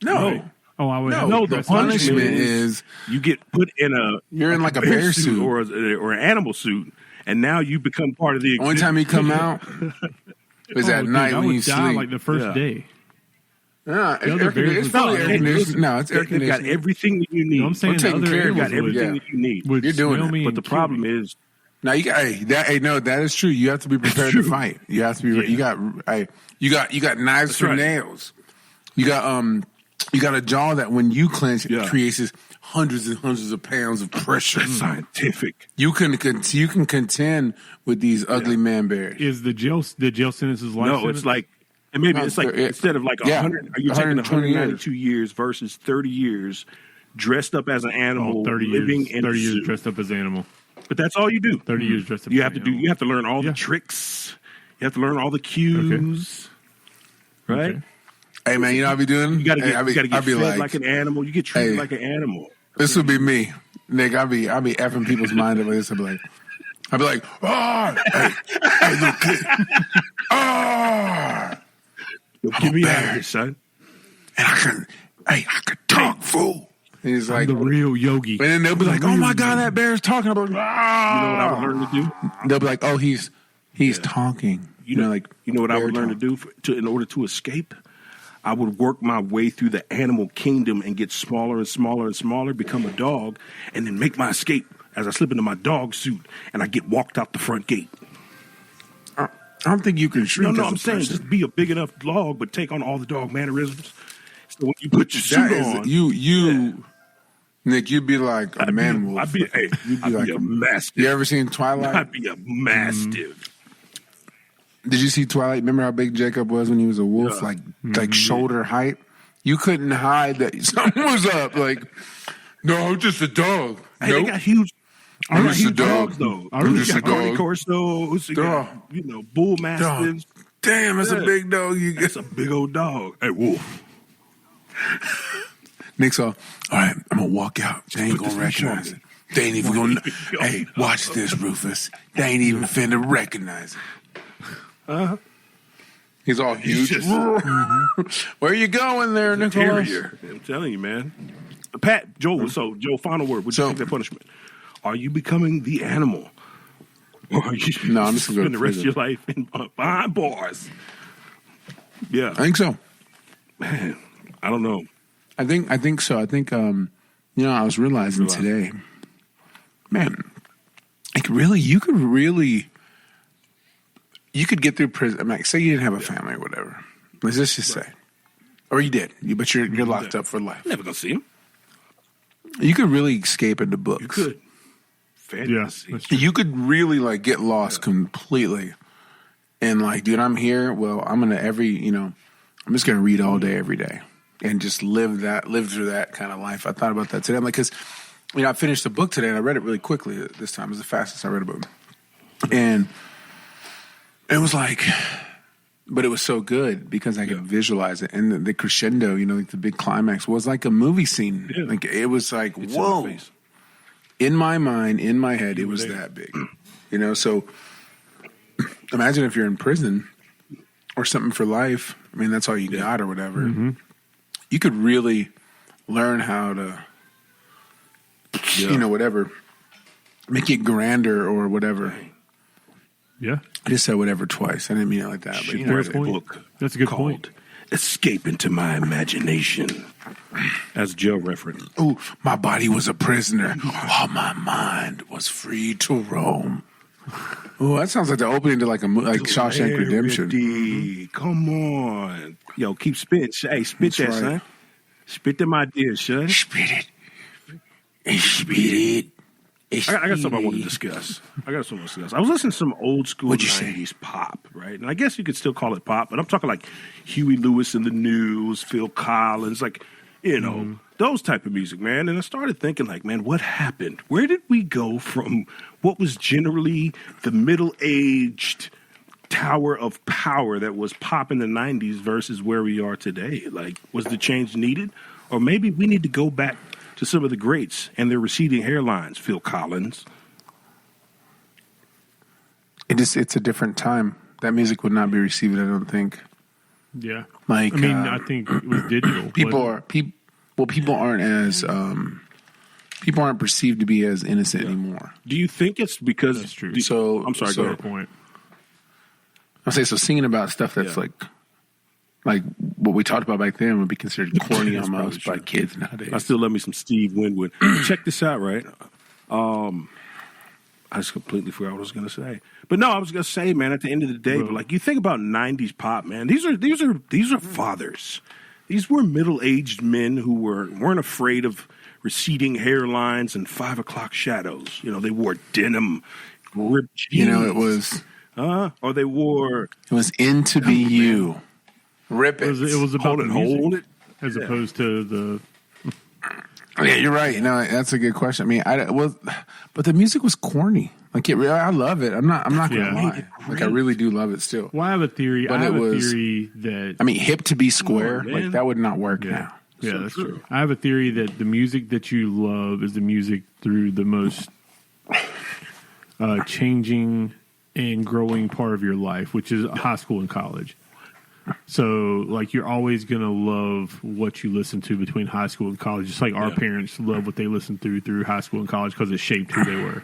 No. Right. Oh, I would. No, the punishment is you get put in you're in like a bear suit. or an animal suit, and now you become part of the. Only time you come out is at night I when would you die sleep. like the first day. Yeah, The other bears it's would probably die. air conditioning. No, it's air They've got conditioning. everything that you need. No, I'm saying I'm the taking other care of They've animals got everything yeah. that you need. would You're doing smell it. me But and the kill problem me. is, Now you got no, that is true. You have to be prepared to fight. You have to be. You got knives That's for right. nails. You got a jaw that when you clench, it Yeah. creates hundreds and hundreds of pounds of pressure. scientific. You can contend with these ugly man bears. Is the jail sentence is life No, sentence? it's like, and maybe No, it's like it- instead of like yeah, 100, you're taking 120 192 years versus 30 years dressed up as an animal, 30 living years. in 30 a years zoo. dressed up as an animal. But that's all you do. 30 years dressed up You as have an to do. animal. You have to learn all Yeah. the tricks. You have to learn all the cues. Right? Okay. Hey man, you know what I be doing? You got to Hey, get, I be, you gotta I get be fed like an animal. You get treated Hey. like an animal. this would be me, Nick. I be effing people's mind up like this. I'd be like, hey, little kid, Get me out bear. of here, son. and I can talk, fool. And he's like, The real Yogi. and then they'll be like, oh my god, that bear's talking about. You know what I would learn to do? They'll be like, oh, he's talking. You know, like you know what I bear would learn talk. to do in order to escape? I would work my way through the animal kingdom and get smaller and smaller and smaller, become a dog, and then make my escape as I slip into my dog suit and I get walked out the front gate. I don't think you can shrink. No, as a I'm saying person. just be a big enough dog, but take on all the dog mannerisms. So when you put your That suit is on, you, Nick. You'd be like a man wolf. I'd be like a mastiff. You ever seen Twilight? I'd be a mastiff. Did you see Twilight? Remember how big Jacob was when he was a wolf, Yeah. like shoulder height? You couldn't hide that something was up. Like, no, I'm just a dog. Hey, Nope. they got huge. I'm They got just a huge dog. dogs though. I'm You just a got Hardy dog. Corsos, you got, bull mastiffs. Damn, that's a Yeah. big dog. You That's a big old dog. Hey, wolf. Nick's all right, I'm gonna walk out. They ain't Put this gonna in the recognize it. They ain't even gonna. Hey, watch this, Rufus. They ain't even finna recognize it. He's all huge. just- Where you going there, Nicholas? Terrier. I'm telling you, man. Pat, Joel. So, Joe, final word. Would you So- take that punishment? Are you becoming the animal, or are you No, I'm just gonna go spend to the rest of prison. your life in behind bars? Yeah, I think so. man. I don't know. I think so. I think I was realizing today, man, like really, you could get through prison. I mean, like, say you didn't have a family or whatever. Let's just say, or you did, but you're locked up for life. Never gonna see him. You could really escape into books. You could. Yeah, Fantasy. that's true. You could really like get lost completely, and like, dude, I'm here. Well, I'm just gonna read all day, every day, and just live through that kind of life. I thought about that today. I'm like, because I finished the book today and I read it really quickly. This time it was the fastest I read a book, and it was like, but it was so good because I could visualize it, and the crescendo, like the big climax was like a movie scene. Yeah. Like it was like, It's in whoa. my face. In my mind, in my head, it was there. that big. So imagine if you're in prison or something for life. I mean, that's all you got or whatever. Mm-hmm. You could really learn how to, whatever, make it grander or whatever. Yeah. I just said whatever twice. I didn't mean it like that. But Should you know, write what a I mean. book. That's a good called point. Escape into My Imagination. As Joe referenced. Ooh, my body was a prisoner while my mind was free to roam. Oh, that sounds like the opening to like Shawshank Redemption. Clarity. Come on. Yo, keep spitting. Hey, spit That's that, right. son. Spit them ideas, son. Spit it. Spit it. I got something I want to discuss. I was listening to some old school What'd you say? 90s pop, right? And I guess you could still call it pop, but I'm talking like Huey Lewis and the News, Phil Collins, like, those type of music, man. And I started thinking, like, man, what happened? Where did we go from what was generally the middle-aged tower of power that was pop in the 90s versus where we are today? Like, was the change needed? Or maybe we need to go back to some of the greats and their receding hairlines, Phil Collins. It's a different time. That music would not be received, I don't think. Yeah. Like, I mean, I think it was digital. People aren't as people aren't perceived to be as innocent anymore. Do you think it's because... That's true. I'm sorry, go ahead. Point. I'll say, so singing about stuff that's like what we talked about back then would be considered corny That's almost by probably true. kids nowadays. I still love me some Steve Winwood. Check this out, right? I just completely forgot what I was going to say. But no, I was going to say, man, at the end of the day, but like you think about 90s pop, man, these are fathers. These were middle-aged men who weren't afraid of receding hairlines and 5 o'clock shadows. You know, they wore denim, ripped jeans. You know, it was or they wore into be you. Rip it. It was about hold it. as opposed to the... Yeah, you're right. No, that's a good question. I mean, but the music was corny. Like I love it. I'm not gonna lie. Like I really do love it still. Well, I have a theory. But I have a theory that... I mean, hip to be square, like that would not work now. Yeah, So that's true. true. I have a theory that the music that you love is the music through the most changing and growing part of your life, which is high school and college. So, like, you're always going to love what you listen to between high school and college, just like our parents love what they listened through high school and college because it shaped who they were.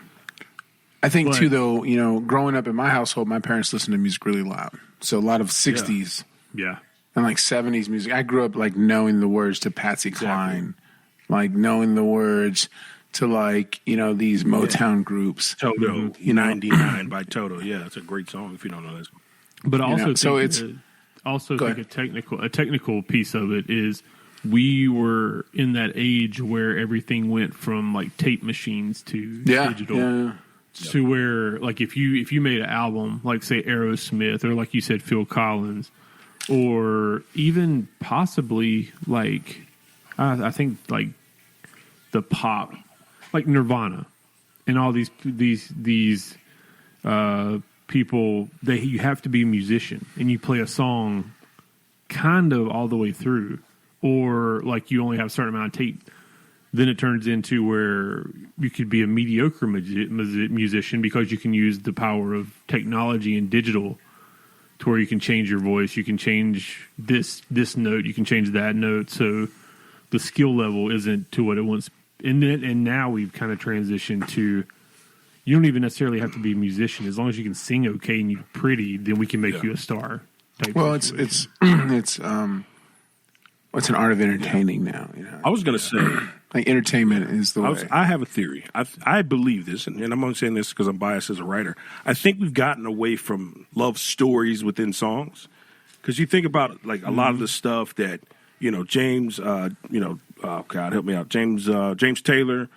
I think, too, though, you know, growing up in my household, my parents listened to music really loud. So a lot of 60s Yeah. and, like, 70s music. I grew up, like, knowing the words to Patsy Cline, like, knowing the words to, like, you know, these Motown groups. Toto, 99 by Toto. Yeah, it's a great song if you don't know this. But I also so think it's- a technical piece of it is we were in that age where everything went from like tape machines to digital. To where like if you made an album like say Aerosmith or like you said Phil Collins or even possibly like I think like the pop like Nirvana and all these people, you have to be a musician and you play a song kind of all the way through, or like you only have a certain amount of tape. Then it turns into where you could be a mediocre musician because you can use the power of technology and digital to where you can change your voice, you can change this note, you can change that note. So the skill level isn't to what it once. And now we've kind of transitioned to. You don't even necessarily have to be a musician. As long as you can sing okay and you're pretty, then we can make you a star. Well, it's an art of entertaining now. You know? I was going to say, like entertainment is the way. I have a theory. I believe this, and I'm only saying this because I'm biased as a writer. I think we've gotten away from love stories within songs because you think about like a lot of the stuff that James, God help me out, James Taylor,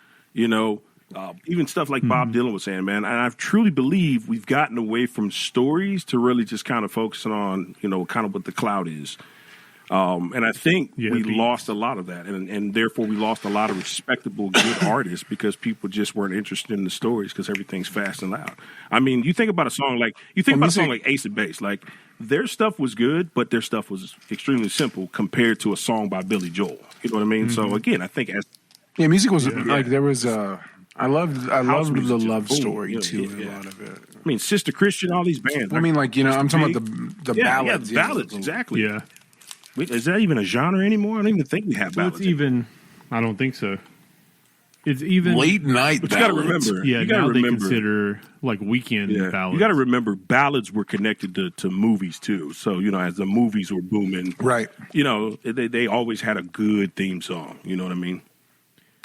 even stuff like Bob Dylan was saying, man. And I truly believe we've gotten away from stories to really just kind of focusing on, kind of what the cloud is. And I think we lost a lot of that. And therefore we lost a lot of respectable, good artists because people just weren't interested in the stories because everything's fast and loud. I mean, you think about a song like Ace of Base, like their stuff was good, but their stuff was extremely simple compared to a song by Billy Joel. You know what I mean? So again, I think music was like there was I loved the love story a lot of it. I mean, Sister Christian, all these bands. I mean, like I'm talking about the ballads. Yeah, ballads, exactly. Yeah. Wait, is that even a genre anymore? I don't even think we have ballads. I don't think so. It's even late night. But you got to remember. Yeah, you gotta now they remember, consider like weekend ballads. You got to remember, ballads were connected to movies too. So as the movies were booming, right? They always had a good theme song. You know what I mean?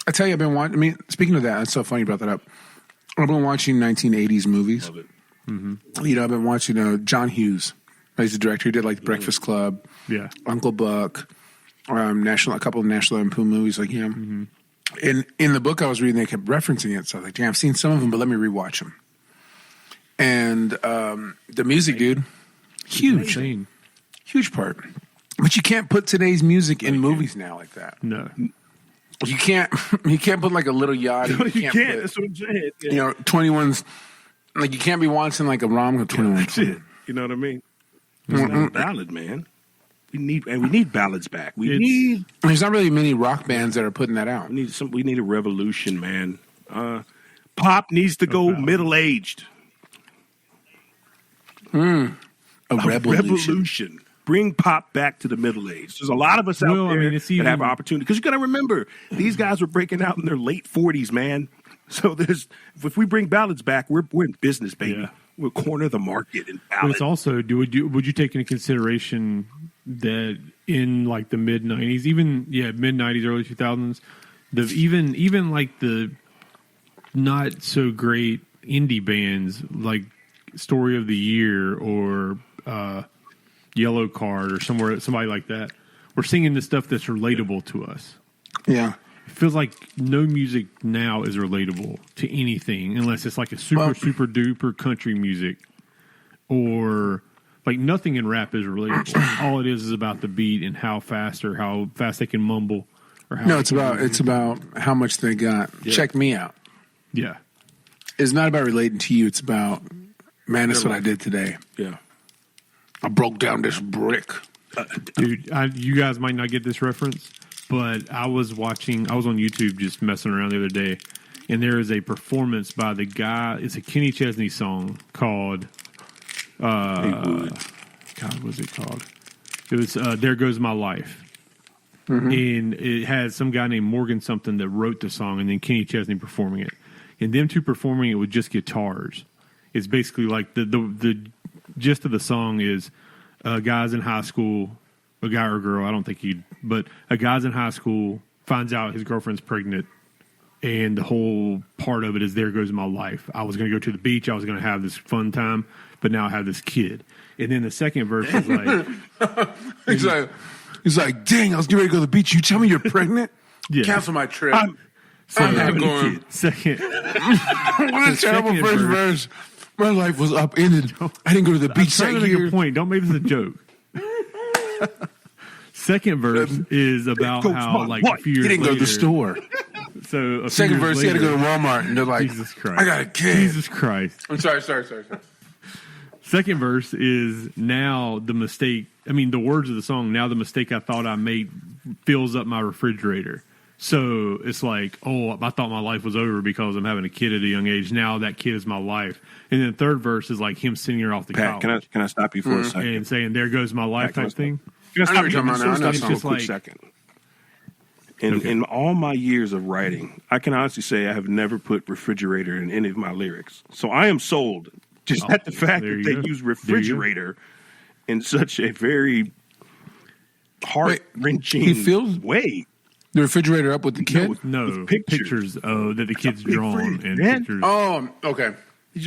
I tell you, I've been watching. I mean, speaking of that, it's so funny you brought that up. I've been watching 1980s movies. Love it. Mm-hmm. I've been watching John Hughes. He's the director. He did like The Breakfast Club, Uncle Buck, a couple of National Lampoon movies like him. Mm-hmm. And in the book I was reading, they kept referencing it. So I was like, damn, I've seen some of them, but let me rewatch them. And the music, dude, huge part. But you can't put today's music in movies now like that. No. You can't put like a Little Yachty. No, you can't. That's what I'm saying. Yeah. 21's like you can't be watching like a rom-com 21. You know what I mean? It's not a ballad, man. We need ballads back. There's not really many rock bands that are putting that out. We need a revolution, man. Pop needs to go middle aged. A revolution. Bring pop back to the middle age. There's a lot of us out there that have opportunity. Because you got to remember, these guys were breaking out in their late 40s, man. So if we bring ballads back, we're in business, baby. Yeah. We'll corner the market in ballads. But it's also, would you take into consideration that in like the mid 90s, mid 90s, early 2000s, even like the not so great indie bands like Story of the Year or Yellow Card or somebody like that, we're singing the stuff that's relatable to us. Yeah. It feels like no music now is relatable to anything unless it's like a super duper country music, or like nothing in rap is relatable. All it is about the beat and how fast they can mumble. It's about how much they got. Yeah. Check me out. Yeah. It's not about relating to you. It's about, man, that's what I did today. Yeah. I broke down this brick. Dude, you guys might not get this reference, but I was on YouTube just messing around the other day, and there is a performance by the guy. It's a Kenny Chesney song called, God, what was it called? It was There Goes My Life. Mm-hmm. And it has some guy named Morgan something that wrote the song, and then Kenny Chesney performing it. And them two performing it with just guitars. It's basically like the gist of the song is guys in high school, a guy or a girl, I don't think but a guy's in high school, finds out his girlfriend's pregnant, and the whole part of it is there goes my life. I was going to go to the beach, I was going to have this fun time, but now I have this kid. And then the second verse is like... He's like, dang, I was getting ready to go to the beach. You tell me you're pregnant? Yeah. Cancel my trip. I'm not going. Second. What a terrible first verse. My life was upended. I didn't go to the beach that year. Make a point. Don't make this a joke. Second verse is about how, like, a few years he didn't go to the store. So second verse, he had to go to Walmart, and they're like, Jesus Christ. I got a kid. Jesus Christ. I'm sorry. Second verse is now the mistake. I mean, the words of the song, now the mistake I thought I made fills up my refrigerator. So it's like, oh, I thought my life was over because I'm having a kid at a young age. Now that kid is my life. And then the third verse is like him sitting here off the couch. Can I stop you for a second? And saying, there goes my life type thing. Can I stop you for a quick second? In all my years of writing, I can honestly say I have never put refrigerator in any of my lyrics. So I am sold just at the fact that they use refrigerator in such a very heart-wrenching way. The refrigerator up with the kid? No, pictures that the kid's drawn. And pictures. Oh, okay. I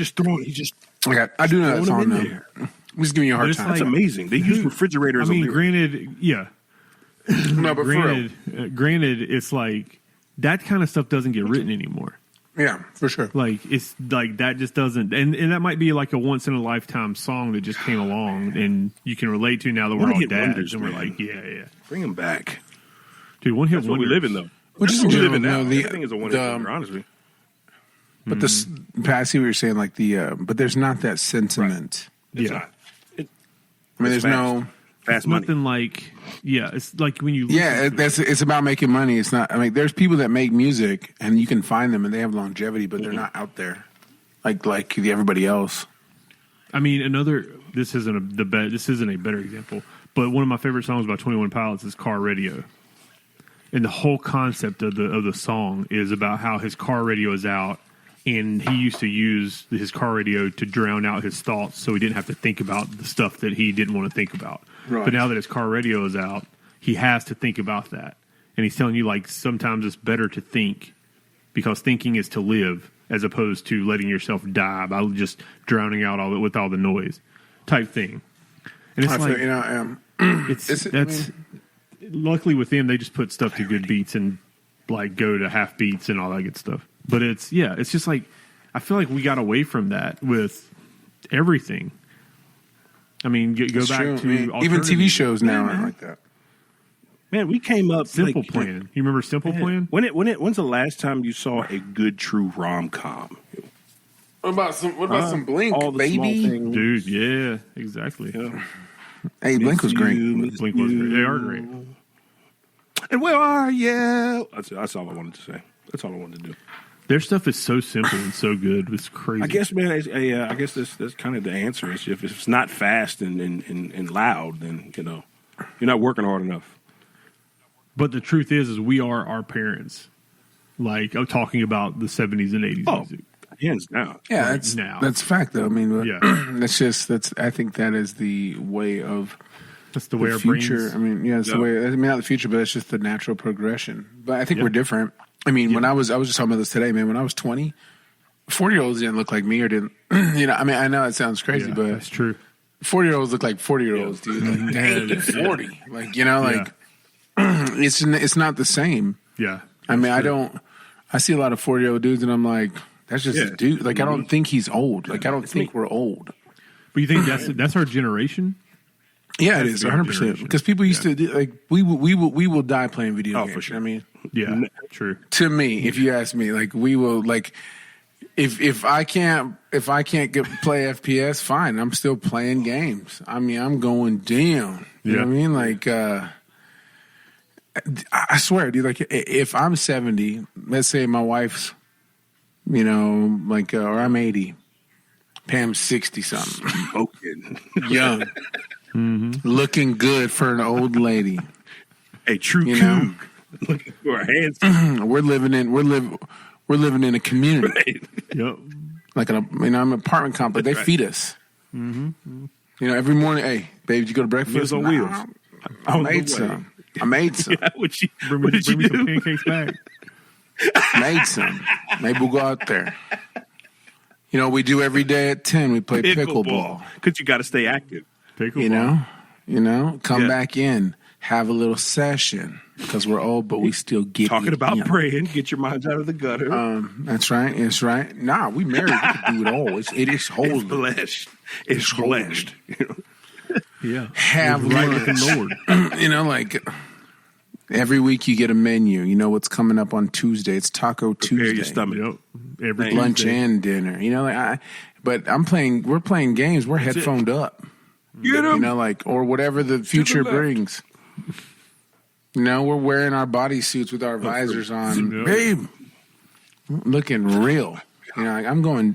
do know that song now. I'm just giving you a hard time. That's amazing. They use refrigerators. Granted, yeah. No, but granted, it's like that kind of stuff doesn't get written anymore. Yeah, for sure. Like it's like that just doesn't, and that might be like a once in a lifetime song that just came along, and you can relate to now that we're all dads, and we're like, yeah, bring them back, dude. One hit wonders. What we live in though. Which is what we live in now. Everything is a one hit wonder, honestly. But I see what you're saying. Like but there's not that sentiment. Right. Yeah. There's no. Fast nothing like, it's like when you it's about making money. It's not. I mean, there's people that make music and you can find them and they have longevity, but they're not out there like everybody else. I mean, this isn't a better example, but one of my favorite songs by 21 Pilots is Car Radio, and the whole concept of the song is about how his car radio is out. And he used to use his car radio to drown out his thoughts so he didn't have to think about the stuff that he didn't want to think about. Right. But now that his car radio is out, he has to think about that. And he's telling you, like, sometimes it's better to think because thinking is to live as opposed to letting yourself die by just drowning out all with all the noise type thing. And it's luckily with them, they just put stuff to good beats and like go to half beats and all that good stuff. But it's just like, I feel like we got away from that with everything. I mean, go back to even TV shows now are like that. Man, we came up Simple Plan. You remember Simple Plan? When's the last time you saw a good true rom-com? What about some Blink, all the small baby? things. Dude, yeah, exactly. Hey, Blink was great. Blink was great. They are great. And where are you? That's all I wanted to say. That's all I wanted to do. Their stuff is so simple and so good. It's crazy. I guess, man. I guess that's kind of the answer. Is if it's not fast and loud, then you're not working hard enough. But the truth is we are our parents. Like, I'm talking about the 70s and 80s music. Hands down. Yeah, Right that's fact though. I mean, Yeah. I think that is the way of That's the way the our future. brains. I mean, yeah, it's the way. I mean, not the future, but it's just the natural progression. But I think we're different. I mean, when I was just talking about this today, man. When I was 20, 40-year-olds didn't look like me or didn't. I mean, I know it sounds crazy, Yeah, but that's true. 40-year-olds look like 40-year-olds, dude. Like, dang, you're 40. Like, it's not the same. Yeah. I mean, I see a lot of 40-year-old dudes, and I'm like, that's just a dude. Like, I don't think he's old. Like, I don't think we're old. But you think that's our generation? Yeah, it That's is the 100%. generation. Because people used to do, like, we will die playing video games. for sure. I mean, Yeah, true. to me, if you ask me, like, we will, like, if I can't play FPS, fine. I'm still playing games. I mean, I'm going down. You know what I mean? Like, I swear, dude. Like, if I'm 70, let's say my wife's, or I'm 80, Pam's 60 something, Smoking. young, looking good for an old lady. A true You know? coug. Looking for a handsome. We're living in a community, Yep. like an apartment complex. They feed us. Mm-hmm. Every morning. Hey, babe, did you go to breakfast? Meals on Nah, wheels. I made some. I made some. What Bring me did you some do? pancakes back. Made some. Maybe we'll go out there. We do every day at 10. We play pickleball. Because you got to stay active. Pickleball. Come Yeah. back in, have a little session because we're old, but we still get Talking it about in. praying. Get your minds out of the gutter. That's right. It's right. Nah, we married. We can do it all. It is holy. It's blessed. It's holy. blessed. Yeah. Have right lunch. with the Lord. Like every week you get a menu. You know what's coming up on Tuesday. It's Taco Prepare Tuesday. your stomach. Yep. Every Lunch Tuesday. and dinner. But we're playing games. We're That's it. headphoned up. Get 'em. Or whatever the future left. brings. We're wearing our bodysuits with our visors on. Yeah. Babe, looking real. I'm going,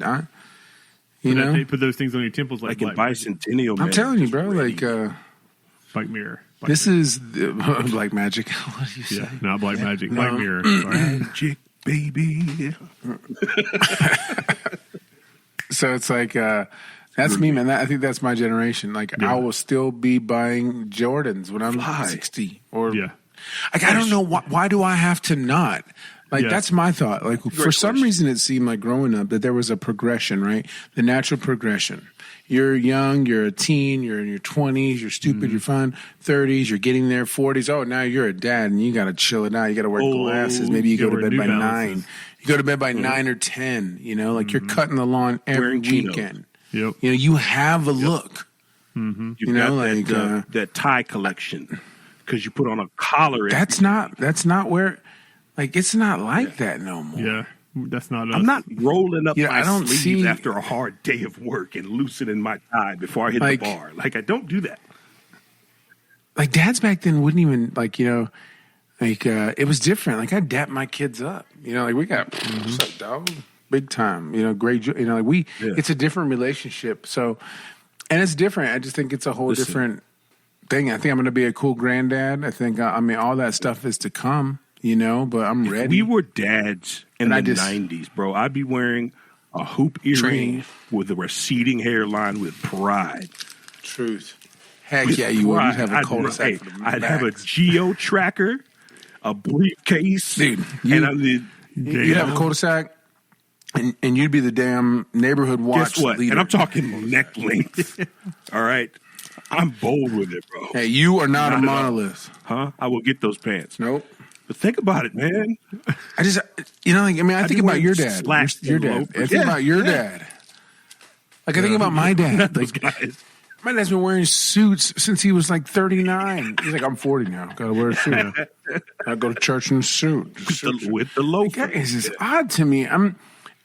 They put those things on your temples like Like in Black, bicentennial. I'm man. telling you, bro, like, Black Mirror. this is Black Magic. What do you say? Yeah, not Black Magic. Black Mirror. Sorry. Magic, baby. So it's like, that's me, man. I think that's my generation. Like, I will still be buying Jordans when I'm 60. Or, Yeah. like, I don't know why do I have to not? Like, Yeah. that's my thought. Like, for some reason, it seemed like growing up that there was a progression, right? The natural progression. You're young, you're a teen, you're in your 20s, you're stupid, you're fun, 30s, you're getting there, 40s. Oh, now you're a dad and you got to chill it out. You got to wear glasses. Maybe you go to wear bed New by Balances. 9. You go to bed by 9 or 10, like you're cutting the lawn every Wearing chinos. weekend. Yep. You have a look. You You know, got like, that tie collection because you put on a collar. That's not where, like, it's not like that no more. Yeah. That's not us. I'm not rolling up Yeah, my I don't sleeves see- after a hard day of work and loosening my tie before I hit Like- the bar. Like, I don't do that. Like, dads back then wouldn't even, like, it was different. Like, I dap my kids up. Like, we got, what's up, dog? Big time. Great. Like, it's a different relationship. So, and it's different. I just think it's a whole different thing. I think I'm going to be a cool granddad. I think, all that stuff is to come, but I'm ready. We were dads in And the I just- 90s, bro. I'd be wearing a hoop earring Train. with a receding hairline with pride. Truth. Heck yeah, you would. You'd have a I'd, cul-de-sac. hey, for the I'd have a backs. geo tracker, a briefcase, Dude, and I did. You'd have a cul-de-sac, and you'd be the damn neighborhood watch Guess what? leader. And I'm talking neck length. All right, I'm bold with it, bro. Hey, you are not a Not at all. monolith. Huh? I will get those pants. Nope. But think about it, man. I just, I think about your dad. Slacks Your and dad. I loafers. think Yeah, about your yeah. dad. Like, I think about my dad. Those Like, guys. my dad's been wearing suits since he was like 39. He's like, I'm 40 now. Gotta wear a suit. I go to church in a suit. With the loafers. Guys, it's odd to me.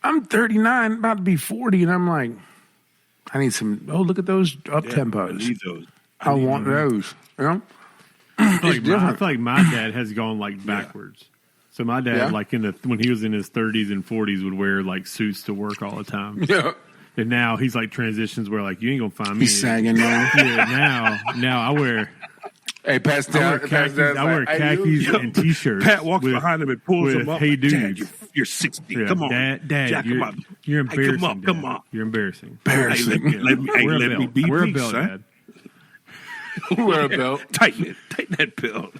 I'm 39, about to be 40, and I'm like, I need some. Oh, look at those up tempos. I need those. I want those. You know, I feel like my dad has gone like backwards. So my dad, like when he was in his 30s and 40s, would wear like suits to work all the time. Yeah. And now he's like transitions where like you ain't gonna find me. He's sagging now. Yeah. Now I wear. Hey, pass down. I wear khakis and t-shirts. Pat walks behind him and pulls him up. Hey, like, dude, Dad, you're 60. Yeah, Come on, Dad, Jack him up. You're embarrassing. Hey, come on. You're embarrassing. Embarrassing. Let me be Wear a peace, belt, son. Dad. Wear a belt. Tighten that belt.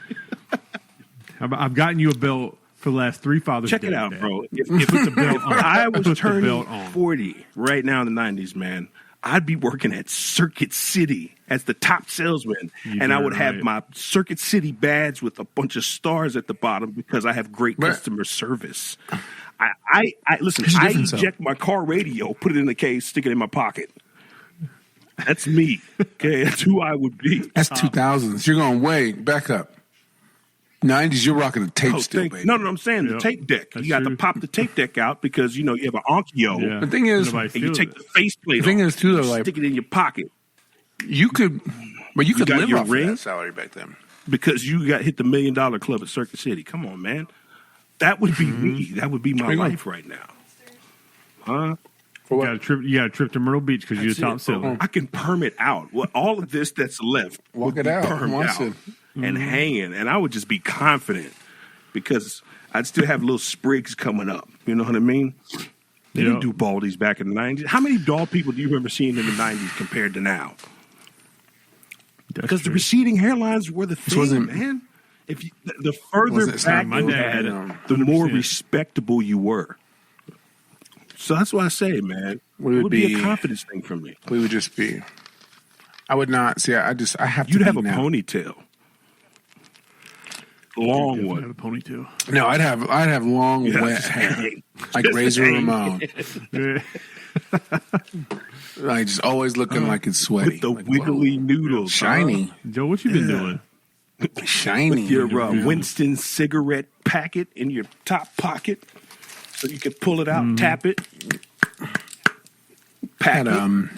I've gotten you a belt for the last 3 Father's Check Day, it out, Dad. bro. Put the belt on. I was Put the belt turning on. 40 right now in the 90s, man. I'd be working at Circuit City as the top salesman, and I would have my Circuit City badge with a bunch of stars at the bottom because I have great customer service. I listen. I eject my car radio, put it in the case, stick it in my pocket. That's me. Okay, that's who I would be. That's 2000s. You're going way back up. 90s, you're rocking a tape still, baby. No, I'm saying the tape deck. That's you got to true. pop the tape deck out because you have an Onkyo. Yeah. The thing is, Nobody And you steals take it. the faceplate. The thing off, is, too, though, you like- stick it in your pocket you could got live your off ring? that salary back then. because you got hit the $1 million club at Circuit City. Come on, man. That would be me. That would be my Hang on. life right now. Huh? For You what? got a trip to Myrtle Beach because you're the top That's it, bro. seller. I can perm it out. Well, all of this that's left Walk would it be out. permed Once out it- and hanging, and I would just be confident because I'd still have little sprigs coming up. You know what I mean? They didn't do baldies back in the 90s. How many doll people do you remember seeing in the 90s compared to now? Because the receding hairlines were the thing, wasn't- man. If you, the further Wasn't- back my you dad, had, the more 100%. respectable you were. So that's why I say, man, We it would would be be- a confidence thing for me. We would just be. I would not see. I have to. You'd have be a now. ponytail, long I had one. a ponytail. No, I'd have long Yeah, wet just hair, hang. like Just Razor hang. Ramon. Like just always looking like it's sweaty, With the like, wiggly whoa. noodles, shiny, Joe, what you been doing? shiny. Your Winston cigarette packet in your top pocket, so you can pull it out, tap it, pack Had, it.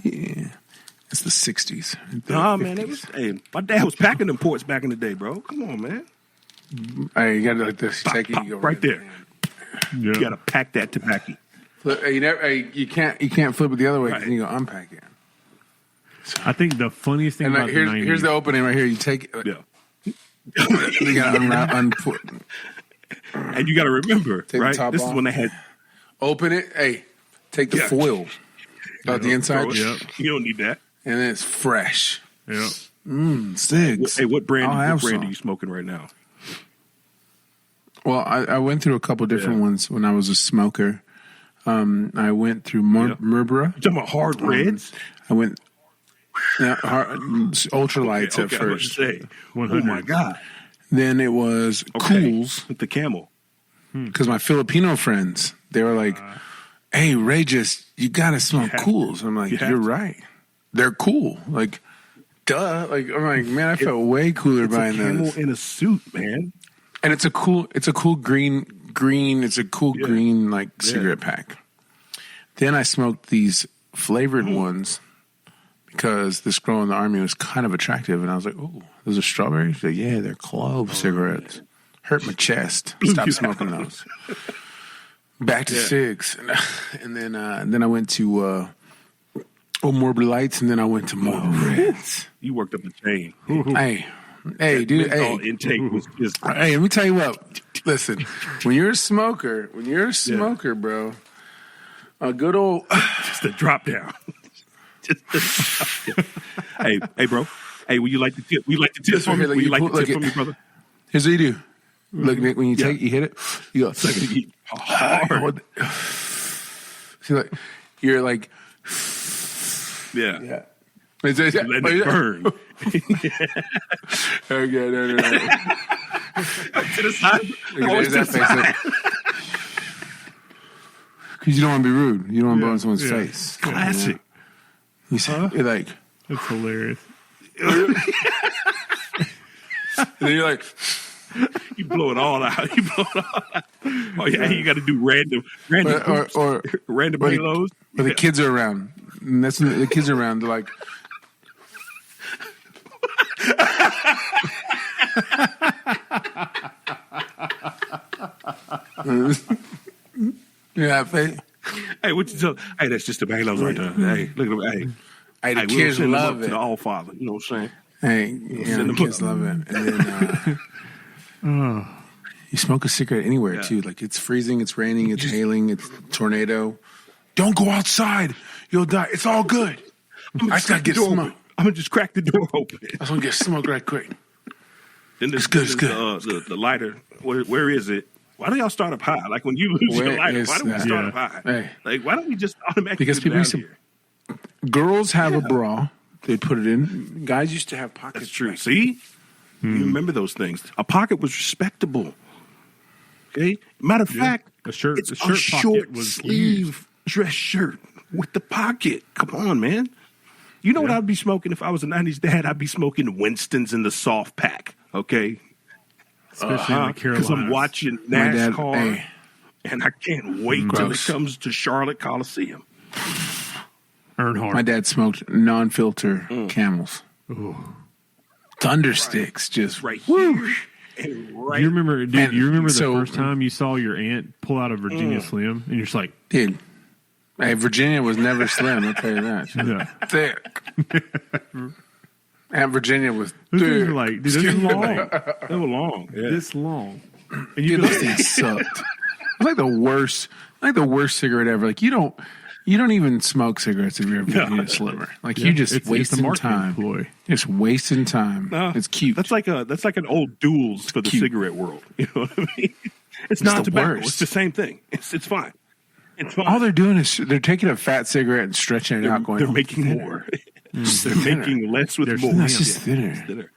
yeah, it's the '60s. Nah, man, it was. Hey, my dad was packing them ports back in the day, bro. Come on, man. Hey, you got it like this. You Pop, take it, pop, you go right there. Yeah. You got to pack that tobacco. Flip, hey, you can't flip it the other way because Right. you go unpack it. I think the funniest thing And about like, the 90s, here's the opening right here. You take it. Yeah. You got to And you got to remember, the right? top This is off. when they had open it. Hey, take the Yeah. foil out the inside, throw it. Yep. You don't need that. and then it's fresh. yeah. Cigs. Hey, what brand? I'll What have brand some. are you smoking right now? Well, I went through a couple different Yeah. ones when I was a smoker. I went through Marlboro. You talking about hard reds? I went ultralights at Okay, I was first. about to say. 100. Oh my god! Then it was Okay. Cools with the camel. because my Filipino friends, they were like, "Hey, Ray, you got to smoke have Cools." I'm like, You have "You're to. right. They're cool." Like, duh. Like, I'm like, man, I felt way cooler It's a buying camel those. in a suit, man. And it's a cool green. It's a cool Yeah. green like cigarette pack. Then I smoked these flavored ones because this girl in the army was kind of attractive, and I was like, "Oh, those are strawberries." She's like, "Yeah, they're clove cigarettes." Hurt my chest. Stop smoking those. Back to cigs, and then I went to Marlboro Lights, and then I went to Marlboro Reds. You worked up the chain. Hey, dude. Menthol Hey, intake was just hey, let me tell you what. Listen, when you're a smoker, bro, a good old just a drop down. Hey, bro. Hey, would you like the tip? Would you like the tip This from right me? here, like Would you you like pull- the tip like from it- me, brother? here's what you do. Look, Nick, when you hit it, you go Hard. See, like you're like, Yeah. yeah. Letting it burn. Okay, no. To the side. Always There's to that the face. side. Because you don't want to be rude. You don't want to blow in someone's Yeah. face. Classic. You see, you're like, That's hilarious. and then you're like, You blow it all out. You blow it all out. Oh yeah, you got to do random or random or the- halos. But the kids are around. And that's when the kids are around. They're like, yeah, Faye. Hey, what you tell? Hey, that's just the halos right there. Hey, look at them. Hey, the Hey, kids we'll send them love up it. to the All Father. You know what I'm saying? Hey, yeah, send the them kids up. love it. And then you smoke a cigarette anywhere Yeah. too. Like it's freezing, it's raining, it's hailing, it's tornado. Don't go outside. You'll die. It's all good. I just gotta get smoke. I'm gonna just crack the door open. I just want to get smoke right quick. Then It's good, it's The lighter. Where is it? Why do y'all start up high? Like when you lose Where your lighter, is why do we that? start Yeah. up high? Hey. Like why don't we just automatically? Because get people down used to- here? Girls have a bra. They put it in. Guys used to have pockets. That's true. See, you remember those things. A pocket was respectable. Okay. Matter of fact, A shirt- It's a shirt pocket short was sleeve dress shirt with the pocket. Come on, man. You know what I'd be smoking if I was a '90s dad? I'd be smoking Winston's in the soft pack. Okay. Especially in the Because I'm Carolinas. watching My dad- NASCAR, hey. and I can't wait till it Gross. comes to Charlotte Coliseum. Earnhardt. My dad smoked non-filter Camels. Ooh. Thunder sticks, just Right here. And right. You remember, dude? And You remember the so- first time you saw your aunt pull out a Virginia Slim, and you're just like, dude. Hey, Virginia was never slim. I'll tell you that. She was Yeah. thick. And Virginia was those things thick. are like, dude, this is long, They were long. Yeah. this long. And Dude, you those things sucked. It's like the worst, cigarette ever. Like you don't even smoke cigarettes if you're a Virginia Slimmer. Like you're just it's a wasting marketing time. ploy. Just wasting time. No, It's cute. That's like an old duels for the Cute. cigarette world. You know what I mean? It's not the tobacco. worst. It's the same thing. It's fine. It's fine. All they're doing is they're taking a fat cigarette and stretching it out. Going, they're "Oh, making thinner. more. Just They're thinner. making less with They're more. No, it's Yeah. just thinner. It's thinner.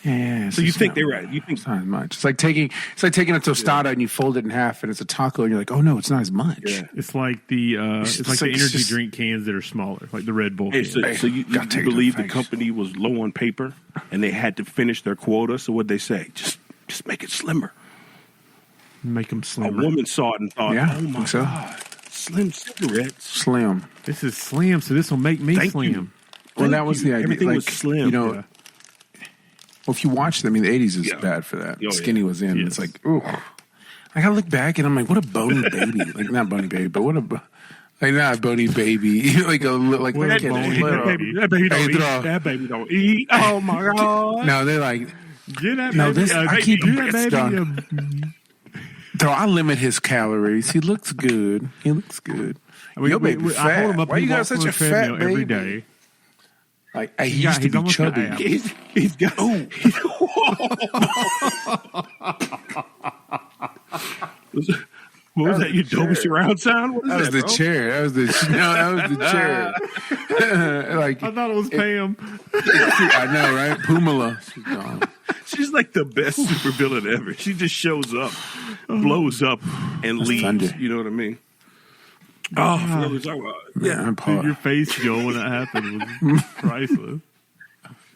Yeah. So you think they're right? You think It's not as much. It's like taking a tostada and you fold it in half and it's a taco and you're like, oh no, it's not as much. Yeah. It's like the It's it's like like- the it's energy just- drink cans that are smaller, like the Red Bull Hey, cans. so you gotta take it to believe the the face. company was low on paper and they had to finish their quota? So what'd they say? Just make it slimmer. Make them A slimmer. woman saw it and thought, Yeah, "Oh my think so. god, slim cigarettes." Slim. This is slim, so this will make me Thank slim. you. Well, Thank that was you. the idea. Everything like, was slim. You know, Yeah. well, if you watch them, I mean, the 80s is Yeah. bad for that. Oh, yeah. Skinny was in. Yes. It's like, ooh. Like, I look back and I'm like, what a bony baby. Like, not bony baby, but what a, like, not a bony baby. like, like, What look a at bony it. baby. That baby don't Hey, eat. throw. That baby don't eat. Oh my god. No, they're like, Get that No, baby, this- I keep get that breasts baby done. though, I limit his calories. He looks good. He looks good. Your baby I fat. hold him up. Why he you got walks such on a the fat treadmill baby? every day. Like, he Yeah, used to he's be almost got chubby. abs. He's got. Oh. What was that? Your Dolby surround sound? What is That was the bro? chair. That was the chair. Like, I thought it was Pam. I know, right? Pumala. She's gone. She's like the best supervillain ever. She just shows up, blows up, and leaves. thunder. You know what I mean? Oh, I forgot what we were talking about. Yeah, I'm Dude, your face, Joe, when that happened was priceless.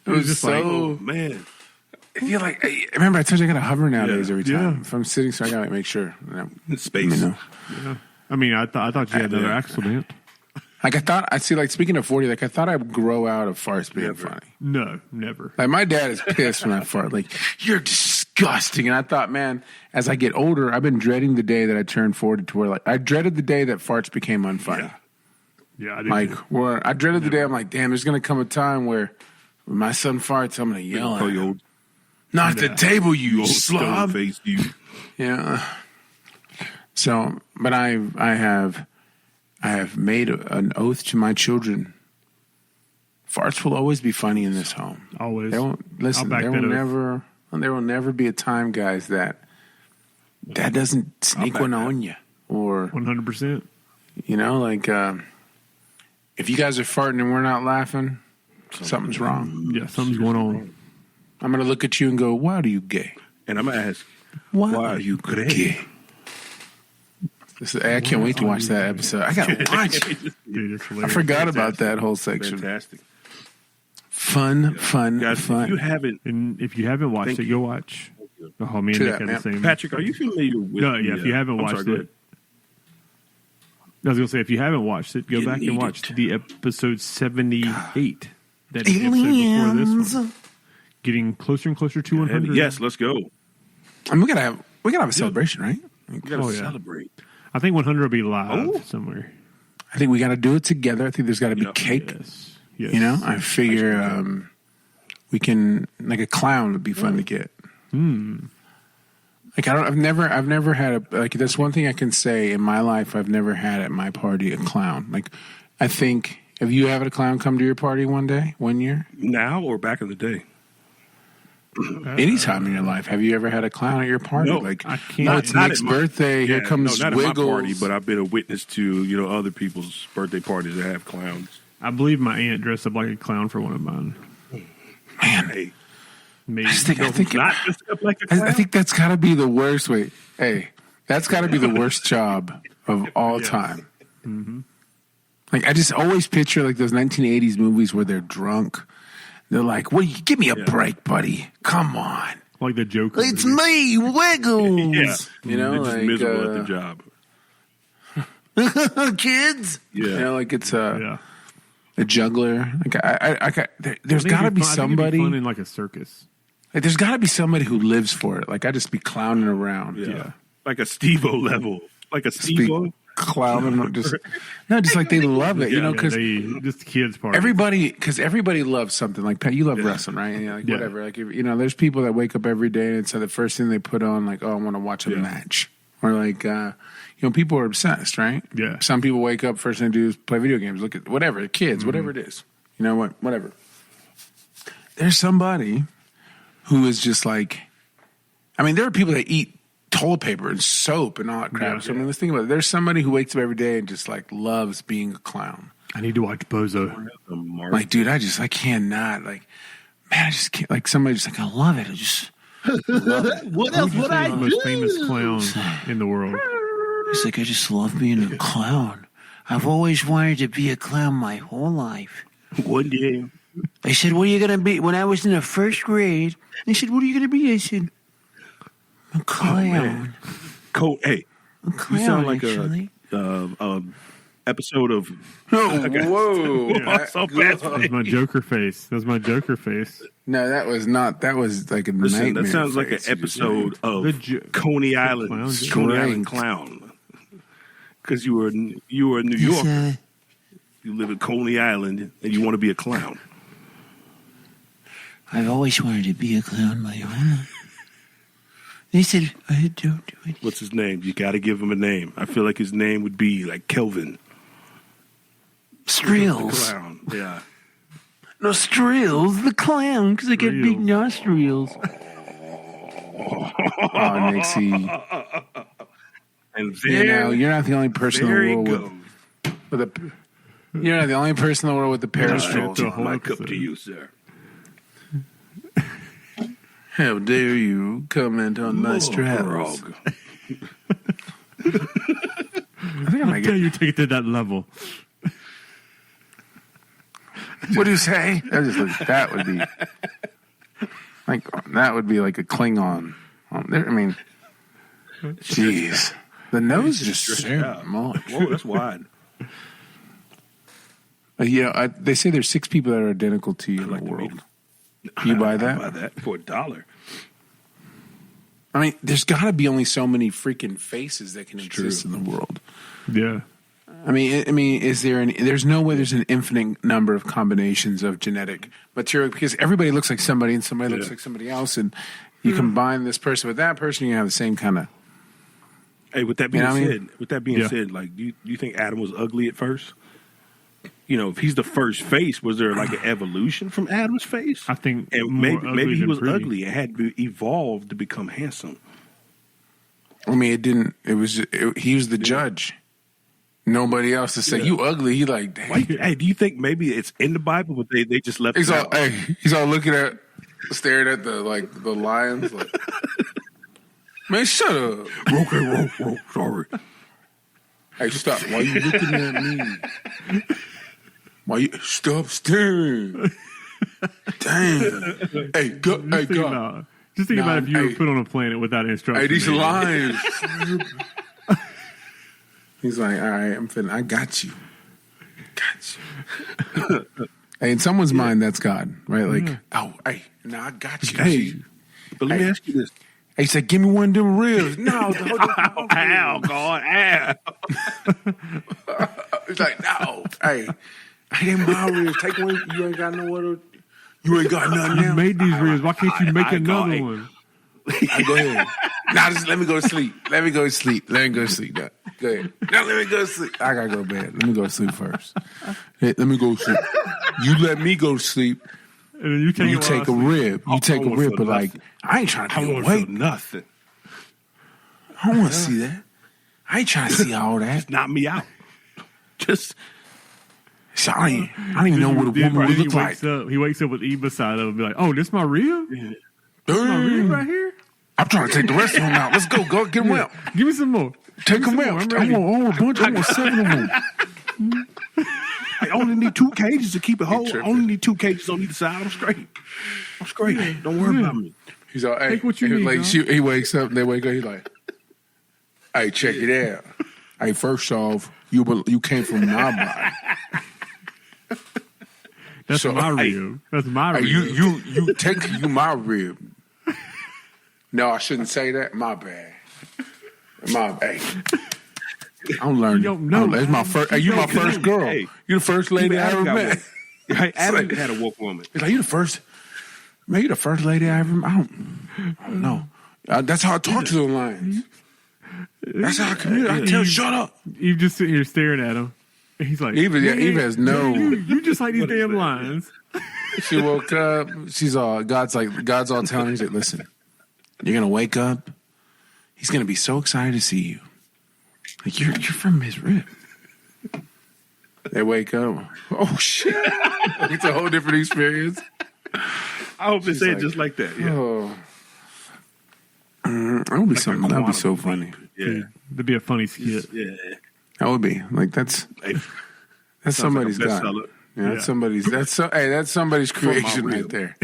It was just so. like, Oh man, You're like, remember I told you I got to hover nowadays Yeah. every time. Yeah. If I'm sitting, so I got to make sure. space. You know. I mean, I thought you had another Yeah. accident. Like I thought, I see. Like speaking of 40, like I thought I'd grow out of farts being Never. funny. No, never. Like my dad is pissed when I fart. Like you're disgusting. And I thought, man, as I get older, I've been dreading the day that I turned 40 to where like I dreaded the day that farts became unfunny. Yeah. Yeah, I did. Like where I dreaded the day I'm like, damn, there's gonna come a time where when my son farts, I'm gonna yell at Oh, you him. old, Not at the table, you old slob. stone face, you. Yeah. So, but I have made an oath to my children. Farts will always be funny in this home. Always. There won't listen. back There that will oath. never be a time, guys, that doesn't sneak back one that. on you, or 100%. you know, like if you guys are farting and we're not laughing, something's wrong. Yeah, something's going on. I'm gonna look at you and go, "Why are you gay? And I'm gonna ask, Why why are you gay? I can't wait to watch that episode. I gotta watch it. Dude, it's I hilarious. forgot about that whole section. Fantastic, Fun. guys. If you haven't, And if you haven't watched Thank it, you. go watch. Oh, me and True Nick that, had the man. same. Patrick, are you familiar with? No, yeah. If you haven't I'm sorry, watched go it, ahead. I was gonna say if you haven't watched it, go You back and need watch it. the episode 78. That episode before this one. Getting closer and closer to 100. Yes, let's go. And we gotta have a celebration, right? We gotta Oh, yeah. celebrate. I think 100 will be live Oh. somewhere. I think we got to do it together. I think there's got to be Yep. cake. Yes. Yes. You know, I figure we can like a clown would be fun to get. Like I've never had a like. That's one thing I can say in my life. I've never had at my party a clown. Like I think, have you had a clown come to your party one year? Now or back in the day? Anytime in your life, have you ever had a clown at your party? No, like, I can't. oh, it's Not Nick's at my- birthday. Here Yeah, comes no, not Wiggles. at my party, but I've been a witness to other people's birthday parties that have clowns. I believe my aunt dressed up like a clown for one of mine. Man, Hey, Maybe. I think not just up like a clown. I think that's got to be the worst way. Hey, that's got to be the worst job of all Yes. time. Like I just always picture like those 1980s movies where they're drunk. They're like, "What? Give me a break, buddy. Come on, Like the Joker. it's movie. me, Wiggles." Yeah. You know, They're just like miserable at their job. kids. Yeah. You know, like it's Yeah. a juggler. Like there's I think got to it'd be fun- I think it'd somebody. fun in like a circus. Like, there's got to be somebody who lives for it. Like I just be clowning around. Yeah. Like a Steve-O level. Like a Steve-O. Clowning, just like they love it, you know, Yeah, because they just kids party. everybody loves something. Like Pat, you love wrestling, right? You know, like Yeah. whatever. Like you know, there's people that wake up every day and so the first thing they put on, like, oh, I want to watch a match, or like, you know, people are obsessed, right? Yeah. Some people wake up first thing they do is play video games, look at whatever, kids, whatever it is. You know what? Whatever. There's somebody who is just like, I mean, there are people that eat toilet paper and soap and all that crap. Yeah. So I mean, let's think about it. There's somebody who wakes up every day and just like loves being a clown. I need to watch Bozo. Like, dude, I cannot. Like, man, I just can't. Like, somebody just like, I love it. I just love it. What else would He's the most famous clown in the world. It's like I just love being a clown. I've always wanted to be a clown my whole life. One day. They said, "What are you gonna be?" When I was in the first grade, they said, "What are you gonna be?" I said, "A clown." Hey, A clown. you sound like actually. a episode of. Whoa! So fast. That's my Joker face. That's my Joker face. No, that was not. That was like a Listen, nightmare. that sounds like an face you just episode of The Coney clown Island. joke. Coney Island Clown. Because you were in New York. You live in Coney Island and you want to be a clown. I've always wanted to be a clown my whole life. They said, I don't do it. What's his name? You got to give him a name. I feel like his name would be like Kelvin. The Nostrils. clown. Yeah. Nostrils, the clown, because I got big nostrils. Oh, Nixie. And You know, you're not the only person in there the he world goes. with a. You're not the only person in the world with a periscope. the whole My cup episode. to you, sir. How dare you comment on Nostrils? Frog. I think I I might tell get. you, take it to that level. What do you say? That would be like a Klingon. I mean, jeez, the nose just Stretched so out. much. Whoa, that's wide. Yeah, they say there's 6 people that are identical to you in like the to meet world. them. You buy I'd that? buy that for $1. I mean, there's got to be only so many freaking faces that can exist true. in the world. Yeah. I mean, is there any? There's no way there's an infinite number of combinations of genetic material because everybody looks like somebody and somebody looks Yeah. like somebody else, and you combine this person with that person, you have the same kind of. Hey, with that being You know what I mean? said, Yeah. like, do you think Adam was ugly at first? You know, if he's the first face, was there like an evolution from Adam's face? I think and more ugly maybe he than was pretty. ugly and had to evolve to become handsome. I mean, it didn't. It was. He was the judge. Nobody else to say you ugly. He like, damn. Hey, do you think maybe it's in the Bible, but they just left He's it all, out? hey, he's all looking at, staring at the lions. Like, man, shut up. Okay, sorry. Hey, stop. Why you looking at me? Why you stop staring? Damn. Hey, go. Hey, You think go. about Just think about if you were hey. put on a planet without instructions. Hey, these man. lines. He's like, all right, I got you. Got you. Hey, in someone's mind, that's God, right? Like, oh, hey, no, I got you. Hey, but let me ask you this. He said, give me one of them ribs. No. Ow, God, ow. It's like, no. Hey, I ain't my ribs. Take one. You ain't got no other. You ain't got nothing You now. made these ribs. Why can't you make I got another it. one? Go ahead. Now, just let me go to sleep. Let me go to sleep. Now, go ahead. Now, let me go to sleep. I got to go to bed. Let me go to sleep first. Hey, let me go to sleep. You let me go to sleep. And then you take a rib. You take a want rib, for but like, nothing. I ain't trying to I be don't want to feel awake. nothing. I don't want to see that. I ain't trying to see all that. Knock me out. Just So I don't even know what a woman would look like. He wakes up with E beside him and be like, "Oh, this my rib? This my Dang. rib right here? I'm trying to take the rest of them out. Let's go. Go get them out. Give me some more. Take Give them me some out. more. I'm I ready. want a bunch. I want 7 of them. I only need 2 cages to keep it whole. I tripping. only need 2 cages on either side. I'm straight. Don't worry about me. He's like, hey, Take what you need, like dog. he wakes up and they wake up. He's like, hey, check it out. Hey, first off, you came from my body. That's So, my hey, rib. That's my Hey, rib. you take my rib. No, I shouldn't say that. My bad. Hey. I'm learning. You don't know. It's my first. Hey, you my first girl. Hey. You the first lady I ever Adam got met. one. Hey, Adam had a woke woman. It's like you the first. Man, you the first lady I ever met. I don't know. That's how I talk to the lions. That's how I communicate. I tell, shut up. You just sit here staring at him. And he's like, Eve has no. You just like these damn lines. She woke up. She's all God's all telling her. He's like, listen, you're gonna wake up. He's gonna be so excited to see you. Like you're from his rib. They wake up. Oh shit! It's a whole different experience. I hope they say like, it just like that. Yeah. Oh, that would be something. That would be so funny. Yeah. That'd be a funny skit. Yeah. That would be like that's Hey, somebody's like a got. bestseller. Yeah, that's somebody's creation right rib. there.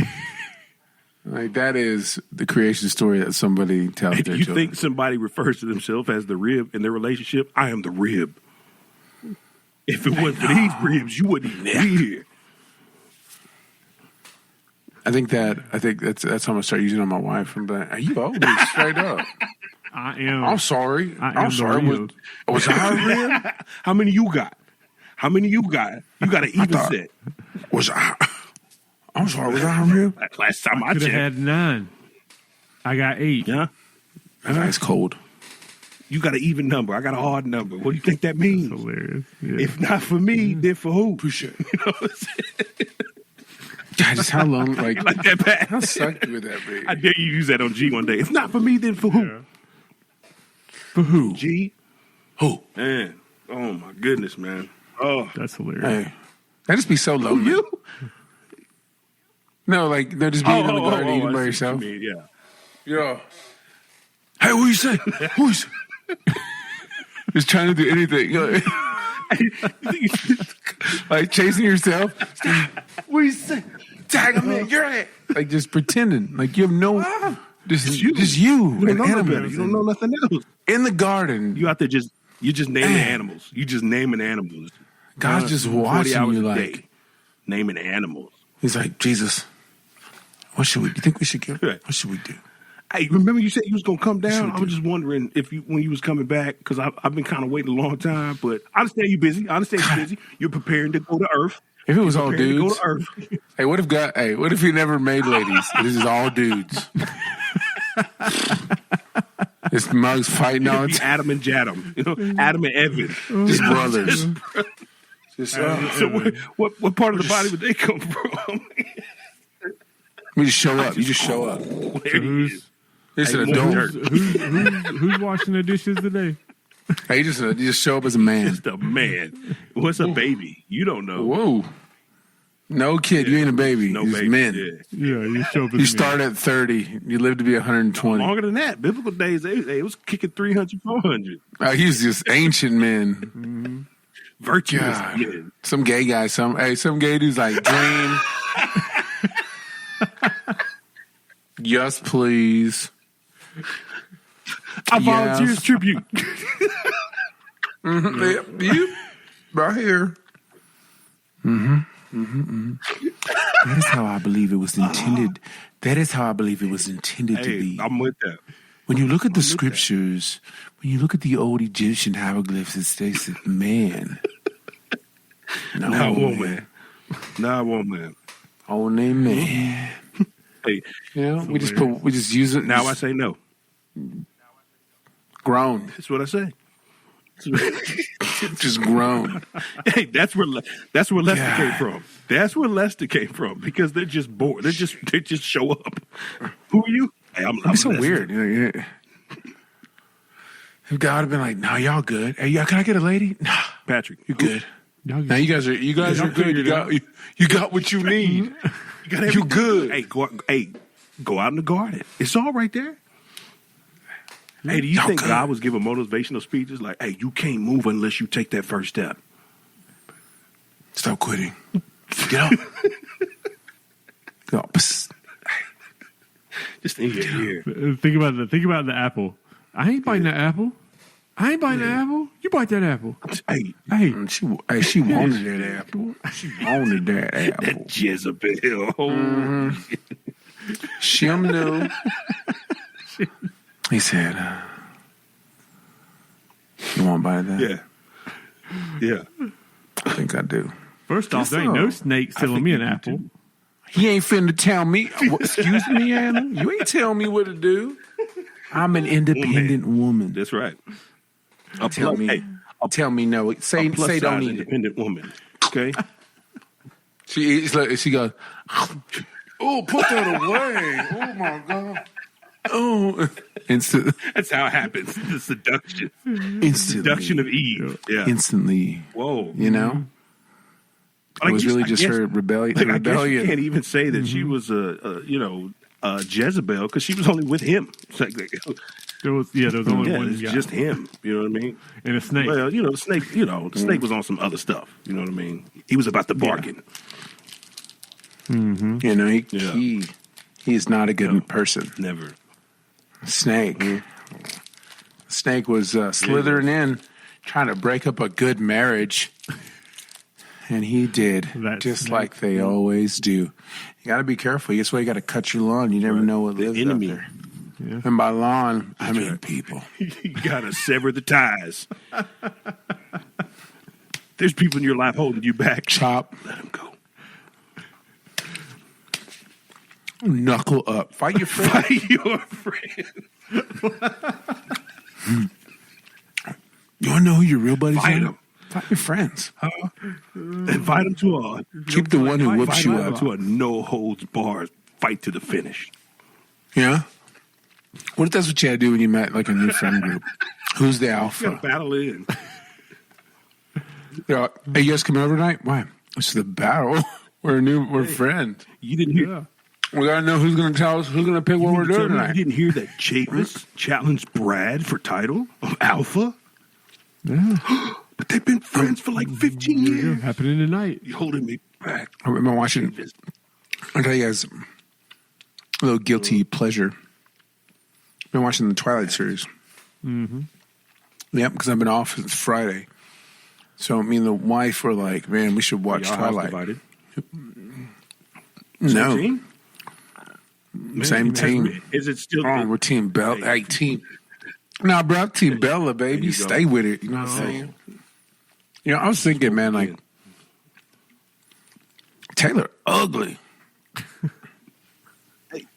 Like that is the creation story that somebody tells If their you children. think somebody refers to themselves as the rib in their relationship, I am the rib. If it wasn't for these ribs, you wouldn't even be here. I think that's how I'm gonna start using it on my wife. I'm like, hey, you old me straight up. I am. I'm sorry. I am I'm the sorry. rib. Was I a rib? How many you got? How many you got? You got an even thought- set. Was I? I'm sorry. Was I a rib? Last time I Could have checked. had 9. I got 8. Yeah. That's cold. You got an even number. I got a hard number. What do you think that means? Hilarious. Yeah. If not for me, then for who? Appreciate it. You know what I'm saying? God, just how long? Like, You like that bad? how sucked would that be? I dare you use that on G one day. If not for me, then for who? Yeah. For who? G? Who? Man. Oh, my goodness, man. Oh. That's hilarious. Hey, that just be so lonely. You? No, like they're just being in the garden eating I see by what yourself. you mean, yeah. Yeah. Hey, what you say? Who's just trying to do anything? Like chasing yourself. What you say? Tag him in. You're it. Like just pretending. Like you have no. Just you. Just you. You don't and know no animals. better. You don't know nothing else. In the garden. You out there you just naming animals. You just naming animals. God's just 40 watching hours you a like. day, naming animals. He's like, Jesus, what should we? You think we should give? What should we do? Hey, remember you said you was gonna come down? Should I was just wondering if you when you was coming back because I've been kind of waiting a long time. But I understand you're busy. I understand you're busy. You're preparing to go to Earth. If it was all Preparing to go dudes. to Earth. Hey, what if God? Hey, what if he never made ladies? This is all dudes. This mug's fighting all the Be time. Adam and Jadam, you know, Adam and Evan. Just brothers. Just, So what part of the body would they come from? we just show up. You just show up. Where Who's It's an Hey, adult. who's washing the dishes today? Hey, you just show up as a man. Just a man. What's a baby? You don't know. Whoa. No kid, you ain't a baby. No It's baby. men. Yeah. Yeah, you show up. You start at 30. You live to be 120. Longer than that. Biblical days, they was kicking 300, 400. He's just ancient men. Virtuous God. men. Some gay guy, some gay dude's like, dream. Yes, please. I volunteer as tribute. You right here. That is how I believe it was intended. That is how I believe it was intended to be. I'm with that. When you look at the scriptures, when you look at the old Egyptian hieroglyphs, it states that man. Not woman. Not woman. Only man. Hey, We just use it. now I say no. Grown. That's what I say. Just grown. Hey, that's where Lester came from. That's where Lester came from because they're just bored. They just show up. Who are you? Hey, I'm It's so Lester. weird. If God had been like, "No, y'all good. Hey, can I get a lady? Nah, Patrick. you good. Now you guys are good. You got what you need. You good. Hey, go out in the garden. It's all right there. Hey, do you think God was giving motivational speeches like, "Hey, you can't move unless you take that first step"? Stop quitting. Get up. Go. Psst. Just in your ear. Think about the apple. I ain't biting that apple. I ain't biting that apple. You bite that apple. Hey, She wanted that apple. She wanted that apple. that Jezebel. Shim knew. He said, "You want to buy that?" Yeah. I think I do. First off, there ain't no snake selling me an apple. He ain't finna tell me. Excuse me, Anna. You ain't tell me what to do. I'm an independent woman. That's right. Tell me no. Say Plus don't size eat it. independent woman. Okay. She goes, "Oh, put that away. Oh my God." Oh, That's how it happens. The seduction. Seduction of Eve. Yeah. Instantly. Whoa. You know? It was really just her rebellion. I guess you can't even say that she was a Jezebel because she was only with him. It's like, There was only one it's guy. just him. You know what I mean? And a snake. Well, the snake. The snake was on some other stuff. You know what I mean? He was about to bargain. You know, he is not a good person. Never. Snake. Snake was slithering in, trying to break up a good marriage. And he did, That just snake. like they always do. You got to be careful. That's why you got to cut your lawn. You never know what lives enemy. out there. And by lawn, I mean people. You gotta sever the ties. There's people in your life holding you back. Chop, Let them go. knuckle up. Fight your friend. Fight your friend. You want to know who your real buddies Fight are? 'em. Fight your friends. Invite them to Keep the one who whoops you a up. to a no holds barred fight to the finish. Yeah. What if that's what you had to do when you met like a new friend group? Who's the You gotta alpha? battle in. Hey, you guys coming over tonight? Why? It's the battle. We're friends. You didn't hear. We gotta know who's gonna tell us who's gonna pick what we're You doing tonight. didn't hear that Chavis challenged Brad for title of Alpha? Yeah. But they've been friends for like 15 years. Happening tonight. You're holding me back. I've been watching. I'll tell you guys a little guilty pleasure. I've been watching the Twilight series. Mm-hmm. Yep, because I've been off since Friday. So me and the wife were like, "Man, we should watch Y'all house Twilight." divided. No, Team? same team. Is it still? Oh, we're Team Bella. Hey, team. Nah, bro, Team Bella, baby. you go. Stay with it. You know what I'm saying? You know, I was thinking, man, like Taylor, ugly.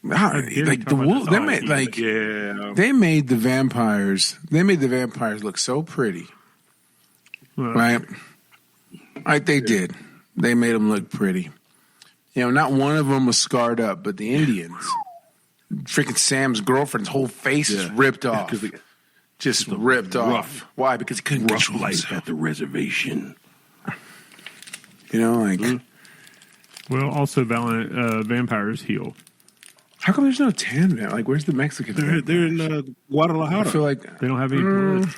Like the wolf, they made like yeah. they made the vampires. They made the vampires look so pretty, right? Like they did. They made them look pretty. You know, not one of them was scarred up, but the Indians, freaking Sam's girlfriend's whole face is ripped off. Just ripped off. Why? Because he couldn't Rough control life himself. at the reservation. You know, like Well, also vampires heal. how come there's no tan man? Like, where's the Mexican? They're in Guadalajara. I feel like They don't have any blood.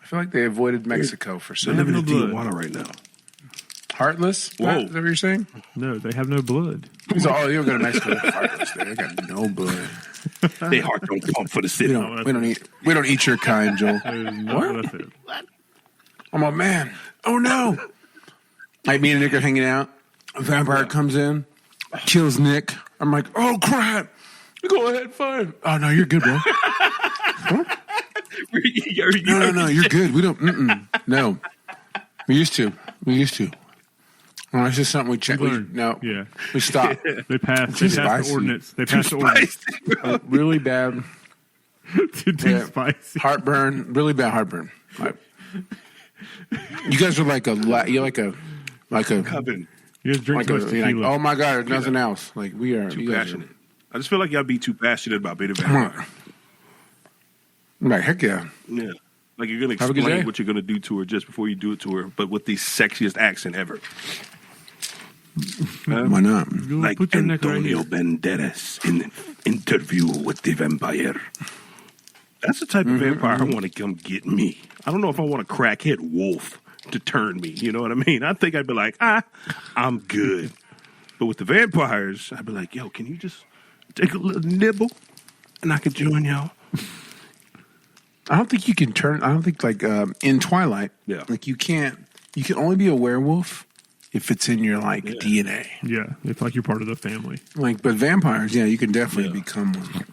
I feel like they avoided Mexico for They're some living in blood. Tijuana right now. heartless. Whoa. Is that what you're saying? No, they have no blood. He's all you're going to Mexico. Heartless. They got no blood. They heart don't pump for the We city. don't eat your kind, Joel. That's it. I'm like, man, oh no. Like me and Nick are hanging out. A vampire comes in, kills Nick. I'm like, oh crap. Go ahead, fine. Oh no, you're good, bro. Huh? No, you're good. We don't. No, we used to. Well, it's just something we check. No, Yeah. we stopped. They passed Too the spicy. ordinance. They passed the ordinance. Really bad Too Yeah. spicy. heartburn. Really bad heartburn. Like, you guys are like you're like a Coven. You guys drink like too much a like, tequila. oh my god, there's nothing else. Like we are Too you guys are- passionate. I just feel like y'all be too passionate about being a vampire. I'm like, heck yeah. Yeah. Like you're going to Have a good explain day. what you're going to do to her just before you do it to her, but with the sexiest accent ever. Why not? You Like put your neck right Antonio here. Banderas in Interview with the Vampire. That's the type of vampire I want to come get me. I don't know if I want a crackhead wolf to turn me. You know what I mean? I think I'd be like, I'm good. But with the vampires, I'd be like, yo, can you just take a little nibble and I could join y'all? I don't think you can turn. I don't think like in Twilight. Yeah. Like you can't. You can only be a werewolf if it's in your like DNA. Yeah, it's like you're part of the family. Like, but vampires, yeah, you can definitely become one.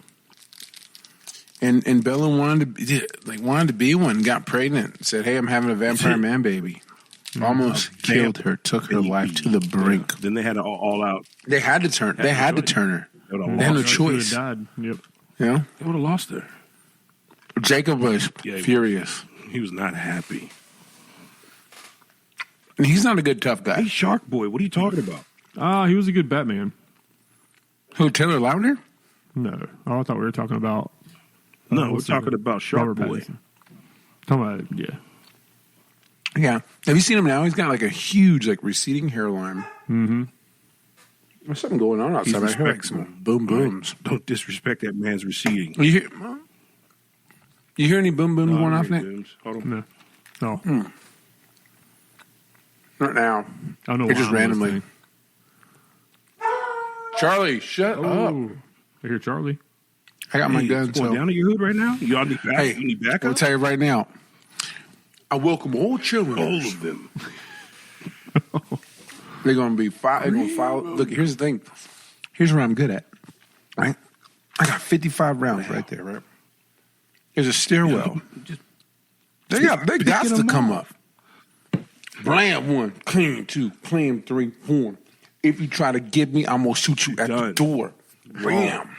And Bella wanted to be one. Got pregnant. Said, "Hey, I'm having a vampire man baby." Almost killed her. Took her life to the brink. Then they had an all out. They had to turn. They had to turn her. They would They had no have choice. Died. Yep. You know, lost her. Jacob was Yeah. furious. He was not happy. And he's not a good tough guy. Hey, Shark Boy, what are you talking about? He was a good Batman. Who? Taylor Lautner? No. Oh, I thought we were talking about. No, we're what's the- talking about Shark Robert Boy. Pattinson. Talking about, yeah. Yeah. Have you seen him now? He's got like a huge, like receding hairline. Mm-hmm. There's something going on outside. I hear like respectable. some boom booms. Don't disrespect that man's receding. You hear any boom booms going off, Nick? Hold on. No. No. Not now. I don't know It why just I'm randomly. listening. Charlie, shut up. Oh. I hear Charlie. I got my Hey, gun. it's going So, down to your hood right now? Y'all need back? hey, you need I'll backup? tell you right now. I welcome all children. All of them. They're going to be they're going to follow. Look, here's the thing. Here's what I'm good at. Right? I got 55 rounds right there. Right? There's a stairwell. Just They got picking to them come off. up. Blam 1, clean 2, clean 3, 4. If you try to get me, I'm gonna shoot you at the Done. door. Bam.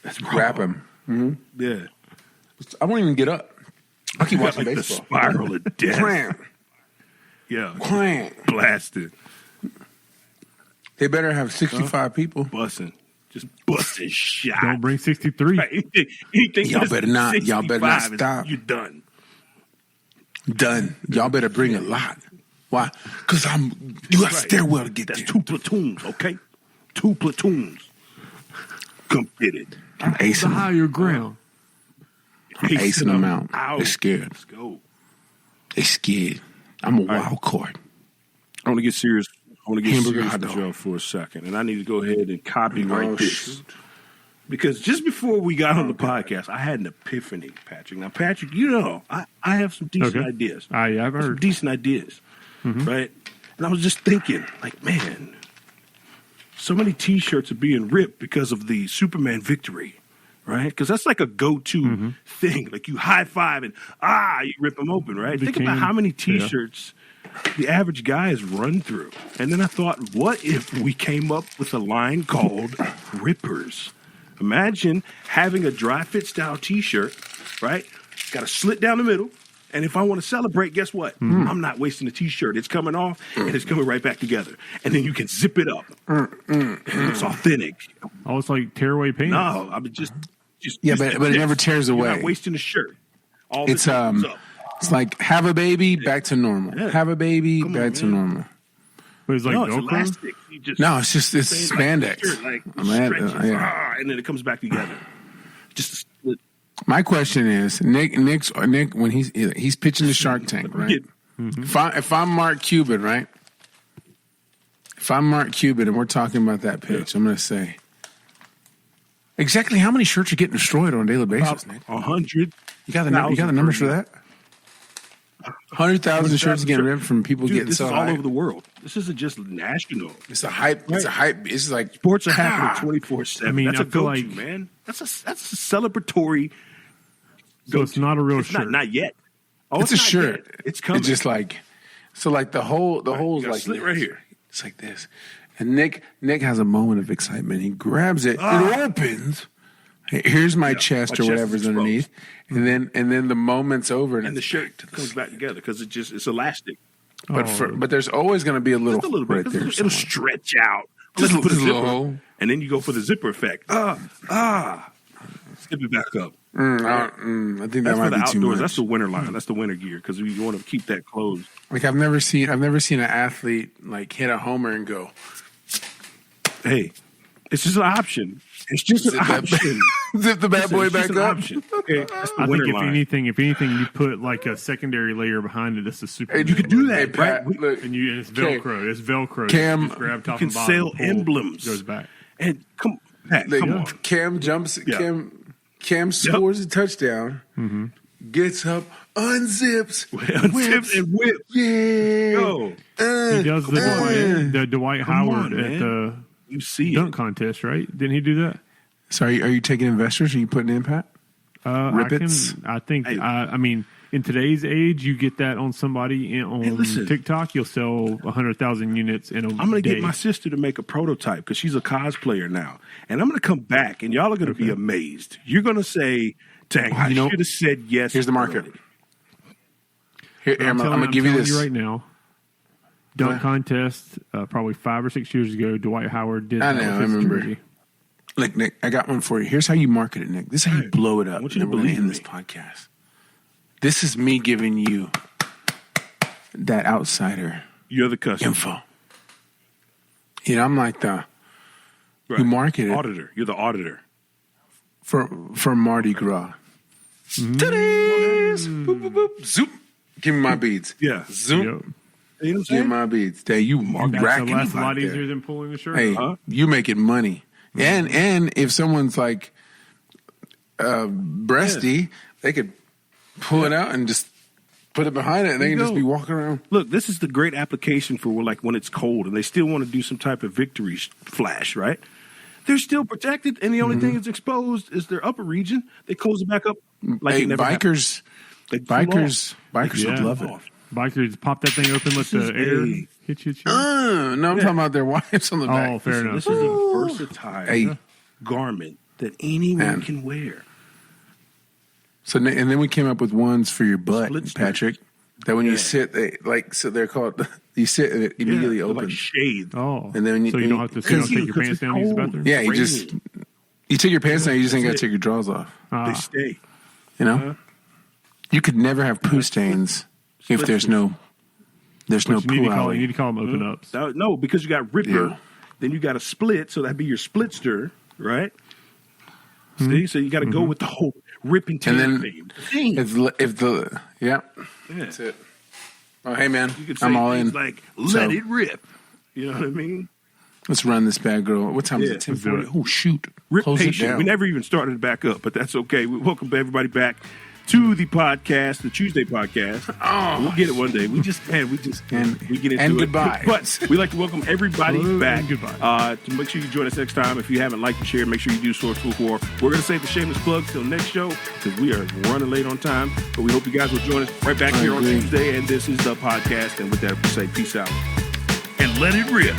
That's Grab him. Yeah. I won't even get up. I keep You got watching like the baseball. spiral of death. Clam. Yeah. Clam. Blasted. They better have 65 people. Busting. Just busting shot. Don't bring 63. Right. Anything Y'all less better than not- y'all better not 65 is- stop. You're done. Done. Y'all better bring a lot. Why? Because you got a stairwell to get That's there. 2 platoons, okay? 2 platoons. Come get it. I'm The acing them. higher ground. Acing them out. Out. They're scared. Let's go. They scared. I'm a wild card. I want to get serious. I want to get Hamburger serious hot with dog. y'all for a second, and I need to go ahead and copyright Oh, this shoot. because just before we got on the podcast, I had an epiphany, Patrick. Now, Patrick, you know I have some decent Okay. ideas. Yeah, I've Some heard. decent ideas, right? And I was just thinking, like, man, so many T-shirts are being ripped because of the Superman victory. Right, because that's like a go-to thing. Like you high five and you rip them open. Right. Think about Became- how many yeah. T-shirts the average guy has run through. And then I thought, what if we came up with a line called Rippers? Imagine having a dry fit style T-shirt. Right, got a slit down the middle. And if I want to celebrate, guess what? I'm not wasting the T-shirt. It's coming off and it's coming right back together. And then you can zip it up. And it's authentic. Oh, it's like tearaway pants. No, I mean just Yeah, but it never tears You're away. not wasting the shirt. All It's this comes up. It's like have a baby, back to normal. Yeah. Have a baby, Come on, back to man. normal. But it's like No, it's Velcro. elastic. You just No, it's just it's it's like a spandex. shirt, like I'm at- stretches, yeah. and then it comes back together. Just a split. My question is, Nick, when he's pitching the Shark Tank, right? If I'm Mark Cuban, right? If I'm Mark Cuban and we're talking about that pitch, I'm going to say, Exactly how many shirts are getting destroyed on a daily basis, About Nick? 100. You got the numbers for that? 100,000 shirts getting ripped from people Dude, getting this so is high. all over the world. This isn't just national. It's a hype. It's a hype. It's like Sports are happening 24/7. I mean, that's I a feel go-to, like- man. That's a celebratory. So it's not a real It's shirt. not yet. Oh, it's a not shirt. yet. It's coming. It's just like so. Like the hole's got a like slit this. right here. It's like this. And Nick has a moment of excitement. He grabs it. It opens. Here's my chest my or chest whatever's is underneath, and then the moment's over, and the it's shirt back to comes back together because it's elastic. But there's always going to be a little, Just a little bit. right there. It'll stretch out. Just Let's put a a little zipper, hole. and then you go for the zipper effect. Skip it back up. I think that That's might for the be too outdoors. much. That's the winter line. That's the winter gear because you want to keep that closed. Like I've never seen an athlete like hit a homer and go. Hey, it's just an option. It's just an option. Zip the bad Listen, boy it's just back an up. option. Okay, that's the I winter think line. if anything, you put like a secondary layer behind it. That's a super. Hey, you could do that, Hey, Pat. right? Look, And it's Okay. Velcro. It's Velcro. Cam, You just grab top you and can bottom. sell pull, emblems. Goes back. And come, Pat, Like, come on. Cam jumps. Yeah. Cam scores a touchdown. Gets up, unzips, Unzips and whip. Yeah. Go. He does the Dwight Come Howard on, at man. the You see dunk it. contest, right? Didn't he do that? So are you taking investors? Are you putting in, Pat? Rippets? I think. Hey. I mean, in today's age, you get that on somebody on listen. TikTok. You'll sell 100,000 units in a I'm going to day. get my sister to make a prototype because she's a cosplayer now. And I'm going to come back and y'all are going to be amazed. You're going to say, dang, I You know, should have said yes. here's the market. early. Here, I'm going to give you telling this. right now. Dunk contest, probably 5 or 6 years ago. Dwight Howard did. I that know, with I his remember. jersey. Look, Nick, I got one for you. Here's how you market it, Nick. This is how you blow it up. I want you to And then we're gonna believe end me. this podcast. This is me giving you that outsider You're the customer. info. You know, I'm like the Right. you market it Auditor. You're the auditor. for Mardi Gras. Today's boop, boop, boop. Zoop. Give me my beads. Yeah. Zoop. Yep. You know what I'm Give me saying? my beads. Dang, you That's racking a it lot out there. easier than pulling the shirt. Hey, off. you making money. And if someone's like breasty, they could pull it out and just put it behind it, and they There can you just go. be walking around. Look, this is the great application for like when it's cold and they still want to do some type of victory flash, right? They're still protected, and the only thing that's exposed is their upper region. They close it back up like Hey, it never happened. bikers They pull off. bikers would Yeah. love it. Bikers pop that thing open, let This is the air a- hit you. No, I'm talking about their wives on the back. Oh, fair enough. This is a versatile Hey. garment that anyone Man. can wear. So, and then we came up with ones for your butt, Split skirt. Patrick. That when Yeah. you sit, so they're called. You sit and it immediately Yeah, they're like opens. shade. Oh, And then so you don't have to, so you don't take your Because pants it's down and use the cold. bathroom. Yeah, you Raining. just you take your pants down. You just ain't got to That's it. take your drawers off. They stay. You know, you could never have poo stains if there's no But you need poo to call. alley. You need to call them open ups. No, because you got ripper, Yeah. then you got a split, so that'd be your splitster, right? See, so you got to go with the whole ripping And tear then thing. if the Yeah. that's it. Oh hey man, You could say I'm all things in. like "let So- it rip." You know what I mean? Let's run this bad girl. What time is Yeah, it? let's 10:40. do it. Oh shoot! Rip Close it patient. down. We never even started it back up, but that's okay. We welcome everybody back to the podcast, the Tuesday podcast. Oh. We'll get it one day. We get into And it. goodbye. But we like to welcome everybody Hello back. and goodbye. To make sure you join us next time. If you haven't liked and shared, make sure you do Source Food War. We're going to save the shameless plugs till next show because we are running late on time. But we hope you guys will join us right back I here on agree. Tuesday. And this is the podcast. And with that, we say peace out and let it rip.